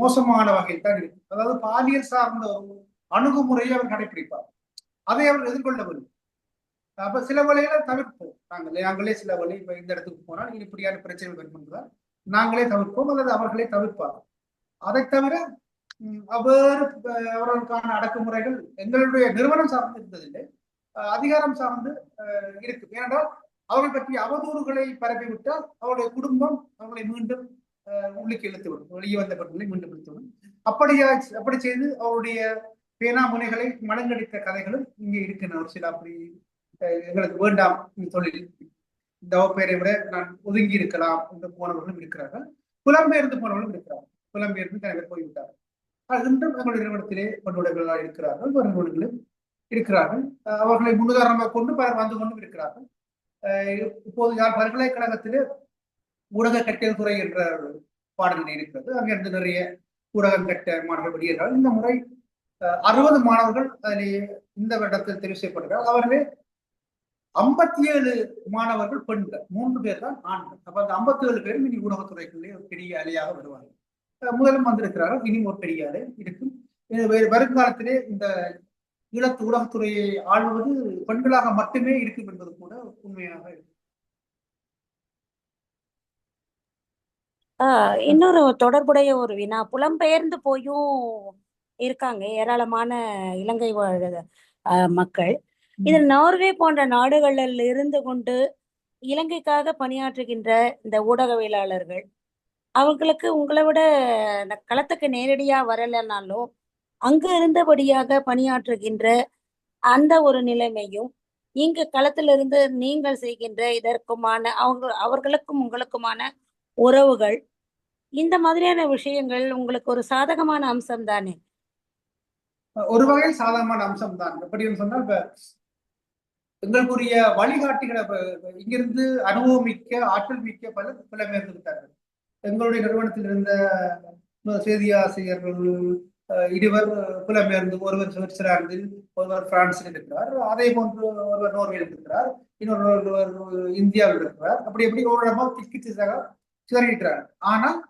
[SPEAKER 2] மோசமான வகையில் தான் இருக்கு. அதாவது பாலியல் சார்ந்த ஒரு அணுகுமுறையை அவர் கடைபிடிப்பார். அதை அவர் எதிர்கொள்ள வேண்டும். அப்ப சில வழியில தவிர்ப்போம். நாங்களே சில வழி, இப்ப இந்த இடத்துக்கு போனால் இப்படியான பிரச்சனைகள் வருகின்றதால் நாங்களே தவிர்ப்போம் அல்லது அவர்களே தவிர்ப்பார். அதை தவிர அவர்களுக்கான அடக்குமுறைகள் எங்களுடைய நிறுவனம் சார்ந்து இருந்ததில்லை, அதிகாரம் சார்ந்து இருக்கு. ஏனென்றால் அவர்கள் பற்றிய அவதூறுகளை பரப்பிவிட்டால் அவருடைய குடும்பம் அவர்களை மீண்டும் உள்ளுக்கு இழுத்துவிடும், வெளியே வந்த பெண்களை மீண்டும் இழுத்துவிடும். அப்படி செய்து அவருடைய பேனா முனைகளை மடங்கடித்த கதைகளும் இங்கே இருக்கின்றன. ஒரு சில அப்படி எங்களுக்கு வேண்டாம் தொழில், இந்த பேரை விட நான் ஒதுங்கி இருக்கலாம் என்று போனவர்களும் இருக்கிறார்கள். புலம்பெயர்ந்து போனவர்களும் இருக்கிறார்கள். புலம்பெயர்ந்து தலைவர் போய்விட்டார்கள். இன்றும் எங்களுடைய நிறுவனத்திலே பெண்ணுடையவர்களாக இருக்கிறார்கள். ஒரு நிறுவனங்களில் இருக்கிறார்கள். அவர்களை முன்னுதாரணமாக கொண்டு பலர் வந்து கொண்டும் இருக்கிறார்கள். இப்போது யாழ் பல்கலைக்கழகத்திலே ஊடக கற்றல் துறை என்ற பாடநிலை இருக்கிறது. அங்கிருந்து நிறைய ஊடகம் கற்ற மாணவர்கள் வெளியேறார்கள். இந்த முறை 60 மாணவர்கள் அதிலே இந்த வருடத்தில் தெரிவு செய்யப்படுகிறார். அவர்களே 57 மாணவர்கள் பெண்கள், 3 பேர் தான் ஆண்கள். அப்ப அந்த 57 பேரும் இனி ஊடகத்துறைக்குள்ளே ஒரு பெரிய அலையாக வருவார்கள். முதலும் வந்திருக்கிறார்கள், இனி ஒரு பெரிய அலை இருக்கும். வருங்காலத்திலே இந்த ஈழத்து ஊடகத்துறையை ஆளுவது பெண்களாக மட்டுமே இருக்கும் என்பது கூட உண்மையாக இருக்கும்.
[SPEAKER 3] இன்னொரு தொடர்புடைய ஒரு வினா, புலம்பெயர்ந்து போயும் இருக்காங்க ஏராளமான இலங்கை வாழ் மக்கள். இதில் நார்வே போன்ற நாடுகளில் இருந்து கொண்டு இலங்கைக்காக பணியாற்றுகின்ற இந்த ஊடகவியலாளர்கள், அவங்களுக்கு உங்களை விட இந்த களத்துக்கு நேரடியா வரலைன்னாலும் அங்க இருந்தபடியாக பணியாற்றுகின்ற அந்த ஒரு நிலைமையும், இங்கு களத்திலிருந்து நீங்கள் செய்கின்ற இதற்குமான அவர்களுக்கும் உங்களுக்குமான உறவுகள், இந்த மாதிரியான விஷயங்கள் உங்களுக்கு ஒரு சாதகமான அம்சம் தானே?
[SPEAKER 2] ஒரு வகையில் சாதகமான அம்சம் தான். எப்படின்னு சொன்னால், இப்ப எங்களுக்குரிய வழிகாட்டிகளை இங்கிருந்து அனுபவம் மிக்க ஆற்றல் மிக்க பலர் புலம்பெயர்ந்துவிட்டார்கள். எங்களுடைய நிறுவனத்தில் இருந்த செய்தி ஆசிரியர்கள் இருவர் புலம்பெயர்ந்து, ஒருவர் சுவிட்சர்லாந்தில், ஒருவர் பிரான்சில் இருக்கிறார். அதே போன்று ஒருவர் நோர்வேயில் இருக்கிறார், இன்னொருவர் இந்தியாவில் இருக்கிறார். அப்படி எப்படி ஒரு இடமா திக்கிச்சாக சிதறிக்கிறார். ஆனால்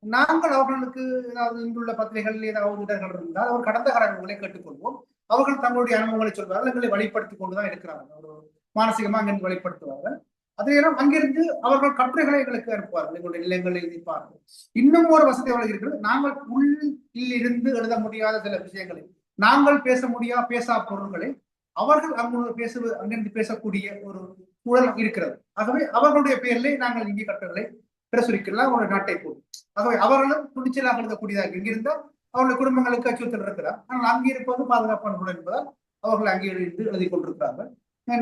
[SPEAKER 2] நாங்கள் அவர்களுக்கு ஏதாவது இங்குள்ள பத்திரிகைகள் ஏதாவது இடர்கள் இருந்தால் அவர் கடந்த காலங்களை கேட்டுக்கொள்வோம். அவர்கள் தங்களுடைய அனுபவங்களை சொல்வார்கள், எங்களை வழிப்படுத்திக் கொண்டுதான் இருக்கிறார்கள். ஒரு மானசீகமாக அங்கிருந்து வழிப்படுத்துவார்கள். அதே நேரம் அங்கிருந்து அவர்கள் கட்டுரைகளை எங்களுக்கு அனுப்புவார்கள், எங்களுடைய நிலையங்களை எதிர்ப்பார்கள். இன்னும் ஒரு வசதி அவர்கள் இருக்கிறது. நாங்கள் உள்ளில் இருந்து எழுத முடியாத சில விஷயங்களை, நாங்கள் பேச முடியாத பேசா பொருள்களை அவர்கள் அங்கிருந்து பேசக்கூடிய ஒரு சூழல் இருக்கிறது. ஆகவே அவர்களுடைய பெயரிலே நாங்கள் இங்கே கட்டுரைகளை பிரசுரிக்கலாம் அவருடைய நாட்டை போல். ஆகவே அவர்களும் துணிச்சலாக எழுதக்கூடியதாக இங்கிருந்தால் அவருடைய குடும்பங்களுக்கு அச்சுறுத்தல் இருக்கிறார். ஆனால் அங்கே இருப்பது பாதுகாப்பான சூழல் என்பதால் அவர்கள் அங்கே எழுதி கொண்டிருக்கிறார்கள்.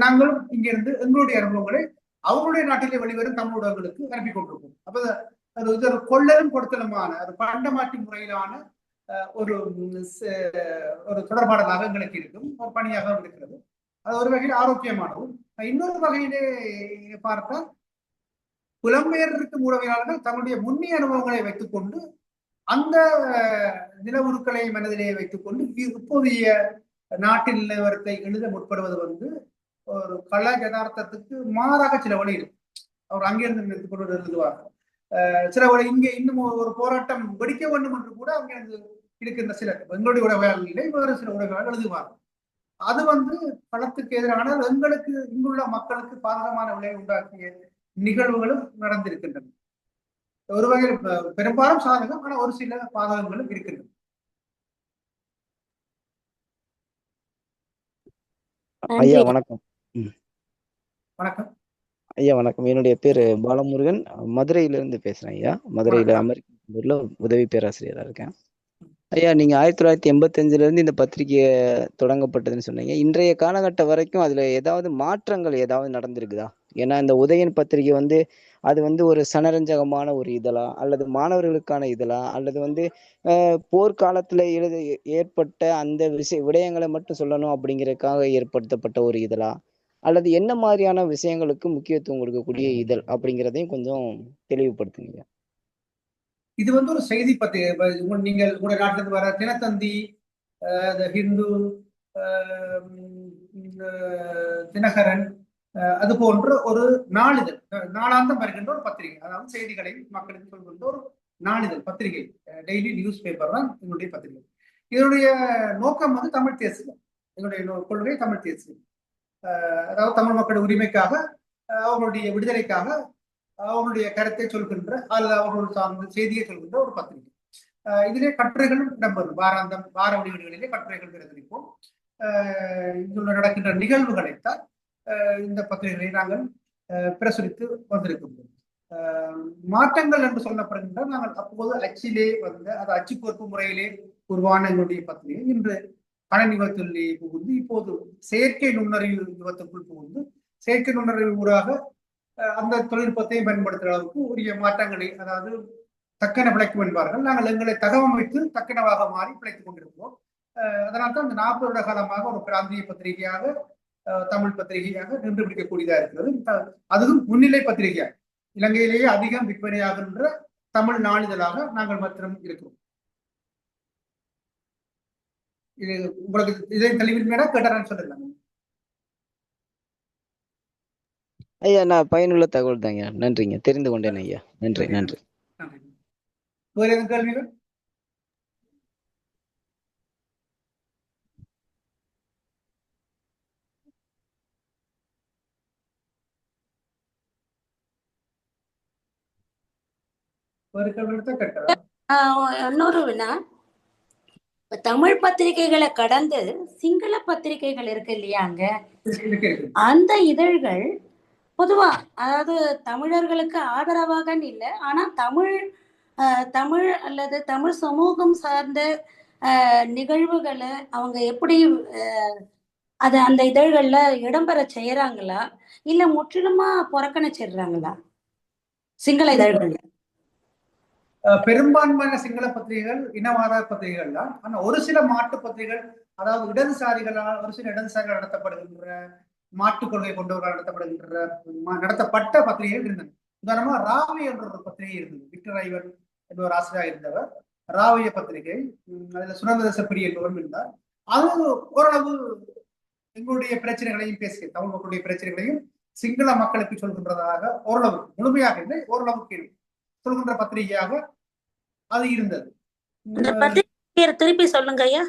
[SPEAKER 2] நாங்களும் இங்கிருந்து எங்களுடைய அனுபவங்களை அவருடைய நாட்டிலே வெளிவரும் தமிழ் ஊடகங்களுக்கு அனுப்பி கொண்டிருக்கோம். அப்ப இது ஒரு கொள்ளலும் கொடுத்தலுமான, அது பண்டமாட்டி முறையிலான ஒரு தொடர்பாடலாக எங்களுக்கு இருக்கும், ஒரு பணியாக இருக்கிறது. அது ஒரு வகையில் ஆரோக்கியமானதும். இன்னொரு வகையிலே பார்த்தால் புலம்பெயர்க்கும் ஊடகவியலாளர்கள் தங்களுடைய முன்னிய அனுபவங்களை வைத்துக் கொண்டு, அந்த நில உருக்களை மனதிலே வைத்துக் கொண்டு இப்போதைய நாட்டின் நிலவரத்தை எழுத முற்படுவது ஒரு கள யதார்த்தத்துக்கு மாறாக சில வழி இருக்கு. அவர் அங்கிருந்து நிறுத்திக் கொண்டு எழுதுவார்கள். சில வழி இங்கே இன்னும் ஒரு போராட்டம் வெடிக்க வேண்டும் என்று கூட அங்கிருந்து இருக்கின்ற சில எங்களுடைய உடவியலாளர்களே வேறு சில உடவியலாளர்கள் எழுதுவார்கள். அது களத்துக்கு எதிரான, எங்களுக்கு இங்குள்ள மக்களுக்கு பாதகமான விளைவை உண்டாக்கிய நிகழ்வுகளும் நடந்திருக்கின்றன. ஒரு வகையில் பெரும்பாலும் சாதகம், ஆனால் ஒரு சில பாதகங்களும் இருக்கின்றன.
[SPEAKER 4] ஐயா வணக்கம்.
[SPEAKER 2] வணக்கம்
[SPEAKER 4] ஐயா வணக்கம். என்னுடைய பேரு பாலமுருகன், மதுரையிலிருந்து பேசுறேன் ஐயா. மதுரையில அமெரிக்கா உதவி பேராசிரியரா இருக்கேன். ஐயா, நீங்க 1985 இருந்து இந்த பத்திரிகையை தொடங்கப்பட்டதுன்னு சொன்னீங்க. இன்றைய காலகட்டம் வரைக்கும் அதுல ஏதாவது மாற்றங்கள் ஏதாவது நடந்திருக்குதா? ஏன்னா இந்த உதயன் பத்திரிகை அது ஒரு சனரஞ்சகமான ஒரு இதழா, அல்லது மாணவர்களுக்கான இதழா, அல்லது போர்க்காலத்துல ஏற்பட்ட அந்த விடயங்களை மட்டும் சொல்லணும் அப்படிங்கறதுக்காக ஏற்படுத்தப்பட்ட ஒரு இதழா, அல்லது என்ன மாதிரியான விஷயங்களுக்கு முக்கியத்துவம் கொடுக்கக்கூடிய இதழ் அப்படிங்கிறதையும் கொஞ்சம் தெளிவுபடுத்துங்க.
[SPEAKER 2] இது ஒரு செய்தி பத்திரிகை. நீங்கள் உங்களுடைய நாட்டிலிருந்து வர தினத்தந்தி, ஹிந்து, தினகரன், அது போன்ற ஒரு நாளிதழ், நாளாந்தம் வருகின்ற ஒரு பத்திரிகை. அதாவது செய்திகளை மக்களுக்கு சொல்கின்ற ஒரு நாளிதழ் பத்திரிகை, டெய்லி நியூஸ் பேப்பர் தான் என்னுடைய பத்திரிகை. இதனுடைய நோக்கம் தமிழ் தேசியம். என்னுடைய கொள்கை தமிழ் தேசியம். அதாவது தமிழ் மக்களுடைய உரிமைக்காக, அவர்களுடைய விடுதலைக்காக அவர்களுடைய கருத்தை சொல்கின்ற அல்லது அவர்கள் சார்ந்த செய்தியை சொல்கின்ற ஒரு பத்திரிகை. இதிலே கட்டுரைகளும் இடம்பெறும். வார வெளியீடுகளிலே கட்டுரைகள் பிரசுரிப்போம். இங்குள்ள நடக்கின்ற நிகழ்வுகளைத்தான் இந்த பத்திரிகைகளை நாங்கள் பிரசுரித்து வந்திருக்கின்றோம். மாற்றங்கள் என்று சொல்லப்படுகின்ற, நாங்கள் அப்போது அச்சிலே அது அச்சு கோர்ப்பு முறையிலே உருவான எங்களுடைய பத்திரிகை இன்று கணனி யுகத்திலே புகுந்து, இப்போது செயற்கை நுண்ணறிவு யுகத்துக்குள் புகுந்து, செயற்கை நுண்ணறிவு ஊடாக அந்த தொழில்நுட்பத்தையும் பயன்படுத்துகிற அளவுக்கு உரிய மாற்றங்களை, அதாவது தக்கன பிழைக்கும் என்பார்கள். நாங்கள் எங்களை தகவமைத்து தக்கனவாக மாறி பிழைத்துக் கொண்டிருக்கிறோம். அதனால்தான் இந்த 40 வருட காலமாக ஒரு பிராந்திய பத்திரிகையாக தமிழ் பத்திரிகையாக நின்று பிடிக்கக்கூடியதா இருக்கிறது. அதுவும் முன்னிலை பத்திரிகை, இலங்கையிலேயே அதிகம் விற்பனையாகின்ற தமிழ் நாளிதழாக நாங்கள் மாத்திரம் இருக்கிறோம். இது உங்களுக்கு இதை தெளிவின் மேல கேட்டாரான்னு சொல்லுங்க.
[SPEAKER 4] ஐயா நான் பயனுள்ள தகவல் தாங்க, நன்றிங்க, தெரிந்து கொண்டேன் ஐயா, நன்றி நன்றி.
[SPEAKER 2] வேற எதுவும் கேள்விகள்? வேறு கேள்வி எடுத்தா கேட்டா
[SPEAKER 3] இன்னொரு வினா, தமிழ் பத்திரிகைகளை கடந்து சிங்கள பத்திரிகைகள் இருக்கு இல்லையாங்க, அந்த இதழ்கள் பொதுவா அதாவது தமிழர்களுக்கு ஆதரவாக இல்லை, ஆனா தமிழ் அல்லது தமிழ் சமூகம் சார்ந்த நிகழ்வுகளை அவங்க எப்படி அது அந்த இதழ்கள்ல இடம்பெற செய்யறாங்களா இல்ல முற்றிலுமா புறக்கணிச்சிடுறாங்களா சிங்கள இதழ்கள்?
[SPEAKER 2] பெரும்பான்மையான சிங்கள பத்திரிகைகள் இனவாத பத்திரிகைகள் தான். ஆனா ஒரு சில மாட்டு பத்திரிகைகள், அதாவது இடதுசாரிகளால், ஒரு சில இடதுசாரிகள் நடத்தப்படுகின்ற, மாட்டுக் கொள்கை கொண்டவர்கள் நடத்தப்பட்ட பத்திரிகைகள் இருந்தன. உதாரணமா ராவி என்ற ஒரு பத்திரிகை இருந்தது. விக்டர் ஐவன் என்ற ஒரு ஆசிரியர் இருந்தவர். ராவிய பத்திரிகை, அதுல சுரந்ததேச பிரி என்பவரும் இருந்தார். அது ஓரளவு எங்களுடைய பிரச்சனைகளையும் பேசிய, தமிழ் மக்களுடைய பிரச்சனைகளையும் சிங்கள மக்களுக்கு சொல்கின்றதாக, ஓரளவு முழுமையாக இல்லை, ஓரளவுக்கு சொல்கின்ற பத்திரிகையாக அது இருந்தது.
[SPEAKER 3] திருப்பி சொல்லுங்க ஐயா.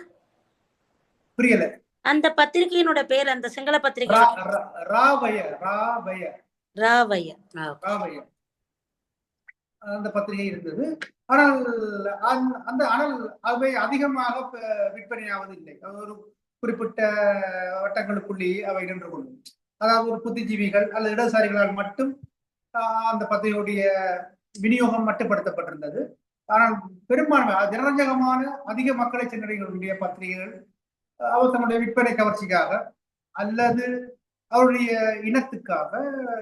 [SPEAKER 2] புரியல.
[SPEAKER 3] அந்த பத்திரிகையினோட பேர், அந்த சிங்கள பத்திரிகை ராவய
[SPEAKER 2] அந்த பத்திரிகை இருந்தது. ஆனால் அவை அதிகமாக விற்பனையாவது இல்லை. ஒரு குறிப்பிட்ட வட்டங்களுக்குள்ளேயே அவை நின்று கொள்ளும். அதாவது ஒரு புத்திஜீவிகள் அல்லது இடதுசாரிகளால் மட்டும் அந்த பத்திரிகையுடைய விநியோகம் மட்டுப்படுத்தப்பட்டிருந்தது. ஆனால் பெரும்பான்மை ஜனரஞ்சகமான அதிக மக்களை சென்றடையக்கூடிய பத்திரிகைகள் அவர் தன்னுடைய விற்பனை கவர்ச்சிக்காக அல்லது அவருடைய இனத்துக்காக,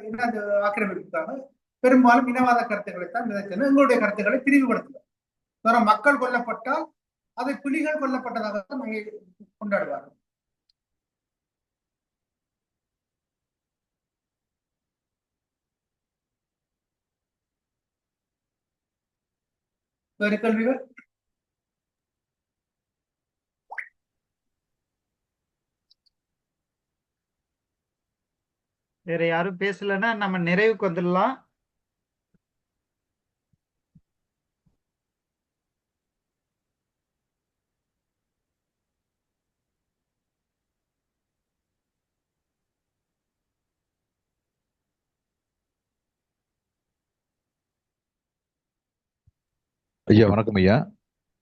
[SPEAKER 2] இன ஆக்கிரமிப்புக்காக பெரும்பாலும் இனவாத கருத்துக்களைத்தான் விதைத்தன. எங்களுடைய கருத்துக்களை பிரிவுபடுத்துவார். மக்கள் கொல்லப்பட்டால் அதை புலிகள் கொல்லப்பட்டதாக தான் கொண்டாடுவார்கள். வேறு கேள்விகள்?
[SPEAKER 1] வேற யாரும் பேசலன்னா நம்ம நிறைவுக்கு வந்துடலாம்.
[SPEAKER 5] ஐயா வணக்கம் ஐயா,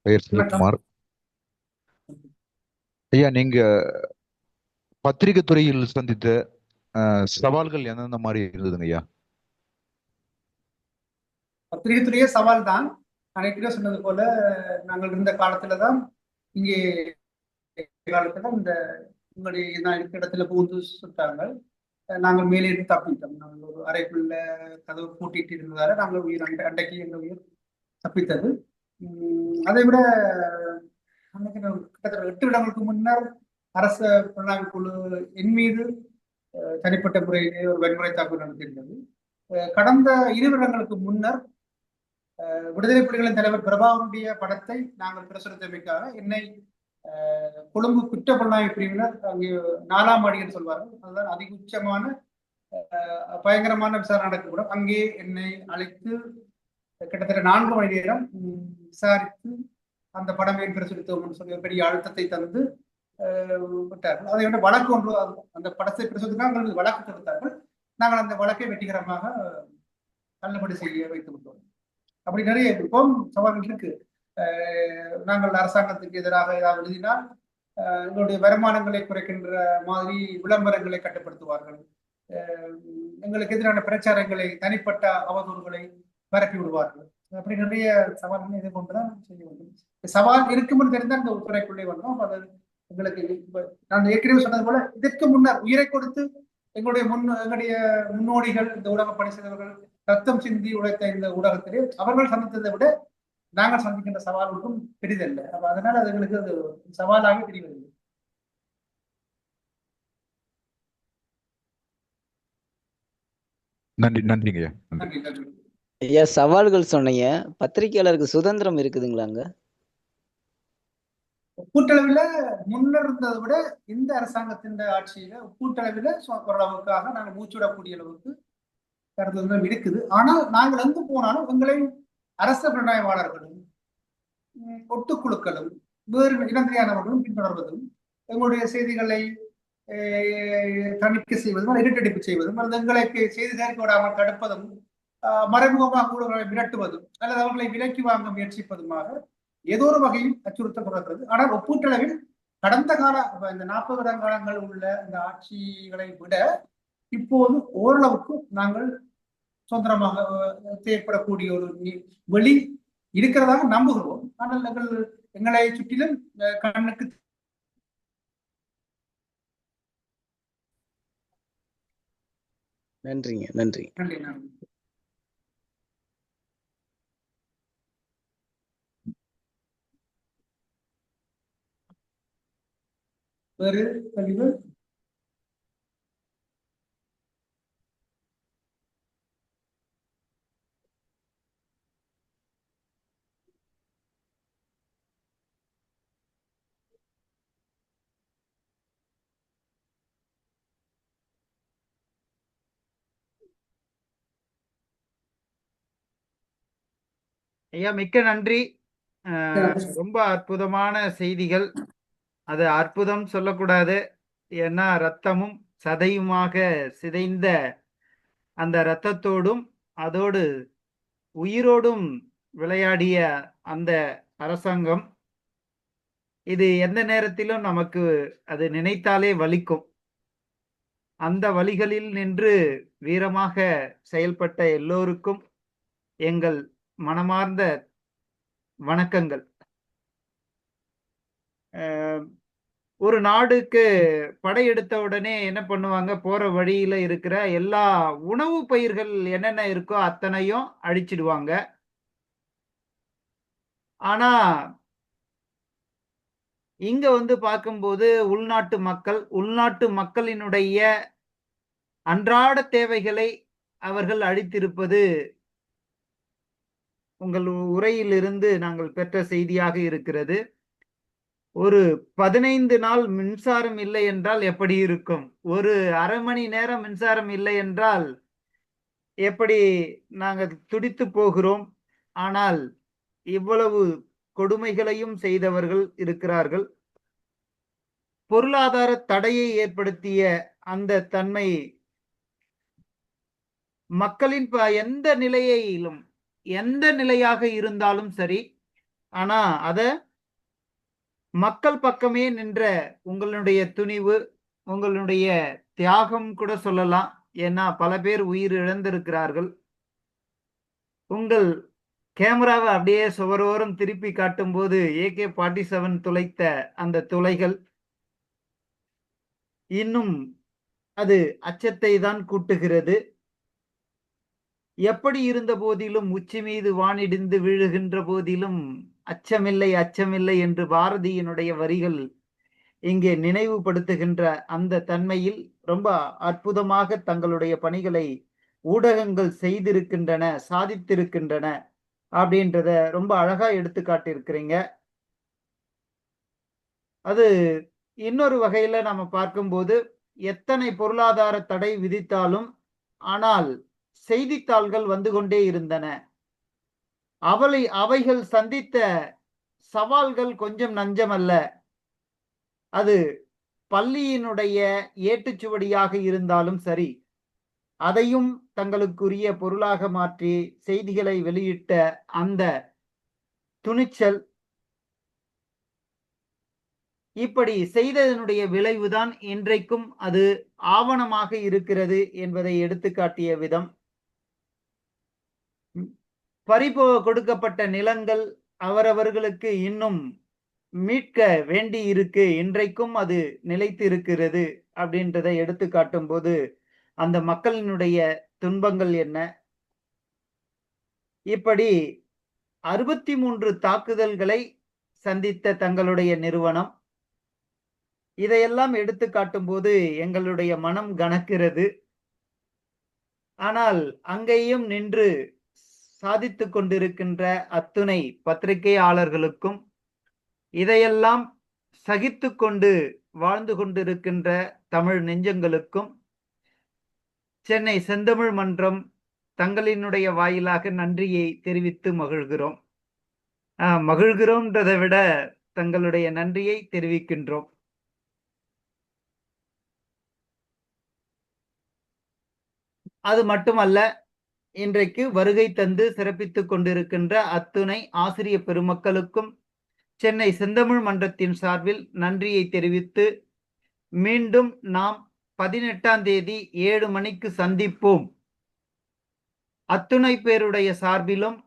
[SPEAKER 5] பெயர் சிவகுமார். ஐயா, நீங்க பத்திரிகை துறையில் சந்தித்த சவால்கள் எந்தெந்த மாதிரி இருந்ததுங்க ஐயா?
[SPEAKER 2] பத்திரிகை துறையே சவால் தான். அனைத்திலே சொன்னது போல நாங்கள் இருந்த காலத்துலதான், இங்கே காலத்துல இந்த உங்களுடைய நான் இருக்க இடத்துல பூந்து சுட்டாங்க. நாங்கள் மேலே இருந்து தப்பித்தோம். நாங்கள் ஒரு அறைக்குள்ள கதவு பூட்டிட்டு இருந்ததால நாங்கள் உயிர் அன்றைக்கு எங்கள் உயிர் தப்பித்தது. அதை விட கிட்டத்தட்ட 8 வருடங்களுக்கு முன்னர் அரசு புலனாய்வு குழு என் மீது தனிப்பட்ட முறையிலே ஒரு வன்முறை தாக்குதல் நடத்தியிருந்தது. கடந்த 20 வருடங்களுக்கு முன்னர் விடுதலை புலிகளின் தலைவர் பிரபாகருடைய படத்தை நாங்கள் பிரசுரித்தமைக்காக என்னை கொழும்பு குற்ற புலனாய்வு பிரிவினர், அங்கே 4ஆம் மாடின்னு சொல்வார்கள், அதுதான் அதிகுச்சமான பயங்கரமான விசாரணை நடக்கக்கூடும், அங்கே என்னை அழைத்து கிட்டத்தட்ட 4 மணி நேரம் விசாரித்து அந்த படம் ஏன் பிரசுரித்தோம்னு சொல்லி ஒரு பெரிய அழுத்தத்தை தந்து விட்டார்கள். அதை விட வழக்கு ஒன்று, அந்த படத்தை பிரசுரித்தார்கள், வழக்கு கொடுத்தார்கள். நாங்கள் அந்த வழக்கை வெற்றிகரமாக தள்ளுபடி செய்ய வைத்து விட்டோம். அப்படி நிறைய இருக்கும் சவால்கள் இருக்கு. நாங்கள் அரசாங்கத்துக்கு எதிராக ஏதாவது எழுதினால் எங்களுடைய வருமானங்களை குறைக்கின்ற மாதிரி விளம்பரங்களை கட்டுப்படுத்துவார்கள். எங்களுக்கு எதிரான பிரச்சாரங்களை, தனிப்பட்ட அவதூறுகளை பரப்பி விடுவார்கள். அப்படி நிறைய சவால்களை எதிர்கொண்டுதான் செய்ய வேண்டும். சவால் இருக்கும்னு தெரிந்தால் இந்த துறைக்குள்ளே வந்தோம். அது எங்களுக்கு நான் ஏற்கனவே சொன்னது போல இதற்கு முன்னர் உயிரை கொடுத்து எங்களுடைய முன்னோடிகள், இந்த ஊடக பணி செய்தவர்கள் ரத்தம் சிந்தி உழைத்த இந்த ஊடகத்திலே அவர்கள் சந்தித்ததை விட நாங்கள் சந்திக்கின்ற சவால் ஒன்றும் பெரிதல்ல. அப்ப அதனால அது எங்களுக்கு அது சவாலாக தெரியவில்லை.
[SPEAKER 5] நன்றிங்க ஐயா. நன்றி.
[SPEAKER 2] நன்றி நன்றி.
[SPEAKER 4] ஐயா சவால்கள் சொன்னீங்க, பத்திரிகையாளருக்கு சுதந்திரம் இருக்குதுங்களாங்க?
[SPEAKER 2] ஒப்பீட்டளவில் முன்னர் இருந்ததை விட இந்த அரசாங்கத்தின் ஆட்சியில ஒப்பீட்டளவில் ஓரளவுக்காக நாங்கள் மூச்சுவிடக்கூடிய அளவுக்கு கருத்துதான் இருக்குது. ஆனால் நாங்கள் எங்கு போனாலும் எங்களை அரச புலனாய்வாளர்களும் ஒட்டுக்குழுக்களும் வேறு இனந்திரியானவர்களும் பின்தொடர்வதும் எங்களுடைய செய்திகளை தணிக்கை செய்வதும் இருட்டடிப்பு செய்வதும் அல்லது எங்களுக்கு செய்தி சேர்க்க விடாமல் தடுப்பதும் மறைமுகமாக ஊடகங்களை மிரட்டுவதும் அல்லது அவர்களை விலக்கி வாங்க முயற்சிப்பதுமாக ஏதோ ஒரு வகையில் அச்சுறுத்தல் தொடர்கிறது. ஆனால் ஒப்பீட்டளவில் கடந்த கால இந்த 40 காலங்கள் உள்ள இந்த ஆட்சிகளை விட இப்போது ஓரளவுக்கு நாங்கள் சுதந்திரமாக செயற்படக்கூடிய ஒரு வெளி இருக்கிறதாக நம்புகிறோம். ஆனால் எங்களை சுற்றிலும் கண்ணுக்கு
[SPEAKER 4] நன்றிங்க. நன்றி.
[SPEAKER 2] நன்றி நன்றி. வேறு கேள்விகள்?
[SPEAKER 1] ஐயா மிக்க நன்றி. ரொம்ப அற்புதமான செய்திகள். அது அற்புதம் சொல்லக்கூடாது, ஏன்னா ரத்தமும் சதையுமாக சிதைந்த அந்த இரத்தத்தோடும் அதோடு உயிரோடும் விளையாடிய அந்த அரசாங்கம், இது எந்த நேரத்திலும் நமக்கு அது நினைத்தாலே வலிக்கும். அந்த வழிகளில் நின்று வீரமாக செயல்பட்ட எல்லோருக்கும் எங்கள் மனமார்ந்த வணக்கங்கள். ஒரு நாடுக்கு படையெடுத்த உடனே என்ன பண்ணுவாங்க, போற வழியில இருக்கிற எல்லா உணவு பயிர்கள் என்னென்ன இருக்கோ அத்தனையும் அழிச்சிடுவாங்க. ஆனா இங்க வந்து பார்க்கும்போது உள்நாட்டு மக்களினுடைய அன்றாட தேவைகளை அவர்கள் அழித்திருப்பது உங்கள் உரையிலிருந்து நாங்கள் பெற்ற செய்தியாக இருக்கிறது. ஒரு 15 நாள் மின்சாரம் இல்லை என்றால் எப்படி இருக்கும்? ஒரு அரை மணி நேரம் மின்சாரம் இல்லை என்றால் எப்படி நாங்கள் துடித்து போகிறோம். ஆனால் இவ்வளவு கொடுமைகளையும் செய்தவர்கள் இருக்கிறார்கள். பொருளாதார தடையை ஏற்படுத்திய அந்த தன்மை மக்களின் எந்த நிலையிலும் எந்த நிலையாக இருந்தாலும் சரி, ஆனா அத மக்கள் பக்கமே நின்ற உங்களுடைய துணிவு, உங்களுடைய தியாகம் கூட சொல்லலாம். ஏன்னா பல பேர் உயிர் இழந்திருக்கிறார்கள். உங்கள் கேமராவை அப்படியே சுவரோரம் திருப்பி காட்டும் போது AK-47 துளைத்த அந்த துளைகள் இன்னும் அது அச்சத்தை தான் கூட்டுகிறது. எப்படி இருந்த போதிலும் உச்சி மீது வானிடிந்து விழுகின்ற போதிலும் அச்சமில்லை அச்சமில்லை என்று பாரதியினுடைய வரிகள் இங்கே நினைவுபடுத்துகின்ற அந்த தன்மையில் ரொம்ப அற்புதமாக தங்களுடைய பணிகளை ஊடகங்கள் செய்திருக்கின்றன, சாதித்திருக்கின்றன அப்படின்றத ரொம்ப அழகா எடுத்து காட்டியிருக்கிறீங்க. அது இன்னொரு வகையில நம்ம பார்க்கும்போது எத்தனை பொருளாதார தடை விதித்தாலும் ஆனால் செய்தித்தாள்கள் வந்து கொண்டே இருந்தன. அவைகள் சந்தித்த சவால்கள் கொஞ்சம் நஞ்சமல்ல. அது பள்ளியினுடைய ஏட்டுச்சுவடியாக இருந்தாலும் சரி, அதையும் தங்களுக்குரிய பொருளாக மாற்றி செய்திகளை வெளியிட்ட அந்த துணிச்சல், இப்படி செய்ததனுடைய விளைவுதான் இன்றைக்கும் அது ஆவணமாக இருக்கிறது என்பதை எடுத்துக்காட்டிய விதம். கொடுக்கப்பட்ட நிலங்கள் அவரவர்களுக்கு இன்னும் மீட்க வேண்டி இருக்கு, இன்றைக்கும் அது நிலைத்து இருக்கிறது அப்படின்றதை எடுத்து காட்டும் போது அந்த மக்களினுடைய துன்பங்கள் என்ன, இப்படி 63 தாக்குதல்களை சந்தித்த தங்களுடைய நிறுவனம். இதையெல்லாம் எடுத்து காட்டும்போது எங்களுடைய மனம் கனக்கிறது. ஆனால் அங்கேயும் நின்று சாதித்துக் கொண்டிருக்கின்ற அத்துணை பத்திரிகையாளர்களுக்கும், இதையெல்லாம் சகித்துக் கொண்டு வாழ்ந்து கொண்டிருக்கின்ற தமிழ் நெஞ்சங்களுக்கும் சென்னை செந்தமிழ் மன்றம் தங்களினுடைய வாயிலாக நன்றியை தெரிவித்து மகிழ்கிறோம். மகிழ்கிறோம்ன்றதை விட தங்களுடைய நன்றியை தெரிவிக்கின்றோம். அது மட்டுமல்ல, இன்றைக்கு வருகை தந்து சிறப்பித்துக் கொண்டிருக்கின்ற அத்துணை ஆசிரிய பெருமக்களுக்கும் சென்னை செந்தமிழ் மன்றத்தின் சார்பில் நன்றியை தெரிவித்து, மீண்டும் நாம் 18ஆம் தேதி 7 மணிக்கு சந்திப்போம். அத்துணை பேருடைய சார்பிலும்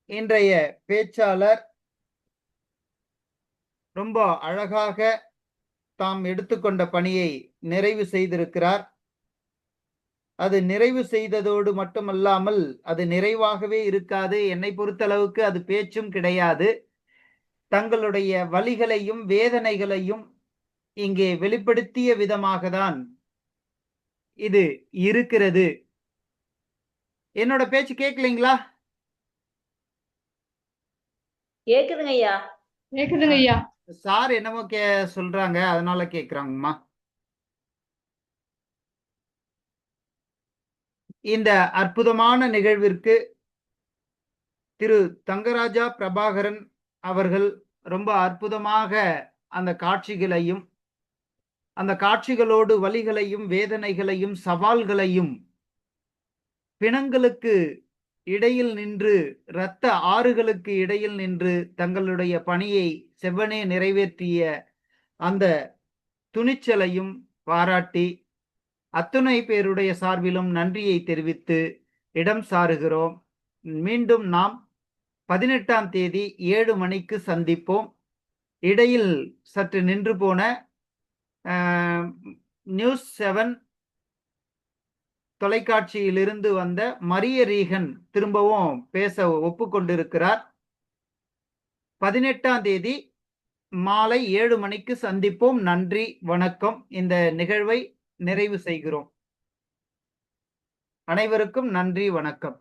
[SPEAKER 1] இன்றைய பேச்சாளர் ரொம்ப அழகாக தாம் எடுத்துக்கொண்ட பணியை நிறைவு செய்திருக்கிறார். அது நிறைவு செய்ததோடு மட்டுமல்லாமல் அது நிறைவாகவே இருக்காது. என்னை பொறுத்தளவுக்கு அது பேச்சும் கிடையாது. தங்களுடைய வலிகளையும் வேதனைகளையும் இங்கே வெளிப்படுத்திய விதமாக தான் இது இருக்கிறது. என்னோட பேச்சு கேட்கலீங்களா?
[SPEAKER 6] கேக்குதுங்க ஐயா.
[SPEAKER 7] கேக்குதுங்க ஐயா.
[SPEAKER 1] சார் என்னமோ சொல்றாங்க, அதனால கேக்குறாங்கம்மா. இந்த அற்புதமான நிகழ்விற்கு திரு தங்கராஜா பிரபாகரன் அவர்கள் ரொம்ப அற்புதமாக அந்த காட்சிகளையும், அந்த காட்சிகளோடு வலிகளையும் வேதனைகளையும் சவால்களையும் பிணங்களுக்கு இடையில் நின்று, இரத்த ஆறுகளுக்கு இடையில் நின்று தங்களுடைய பணியை செவ்வனே நிறைவேற்றிய அந்த துணிச்சலையும் பாராட்டி அத்துணை பேருடைய சார்பிலும் நன்றியை தெரிவித்து இடம் சாருகிறோம். மீண்டும் நாம் 18ஆம் தேதி 7 மணிக்கு சந்திப்போம். இடையில் சற்று நின்று போன நியூஸ் 7 தொலைக்காட்சியிலிருந்து வந்த மரிய ரீகன் திரும்பவும் பேச ஒப்புக்கொண்டிருக்கிறார். 18ஆம் தேதி மாலை 7 மணிக்கு சந்திப்போம். நன்றி, வணக்கம். இந்த நிகழ்வை நிறைவு செய்கிறோம். அனைவருக்கும் நன்றி, வணக்கம்.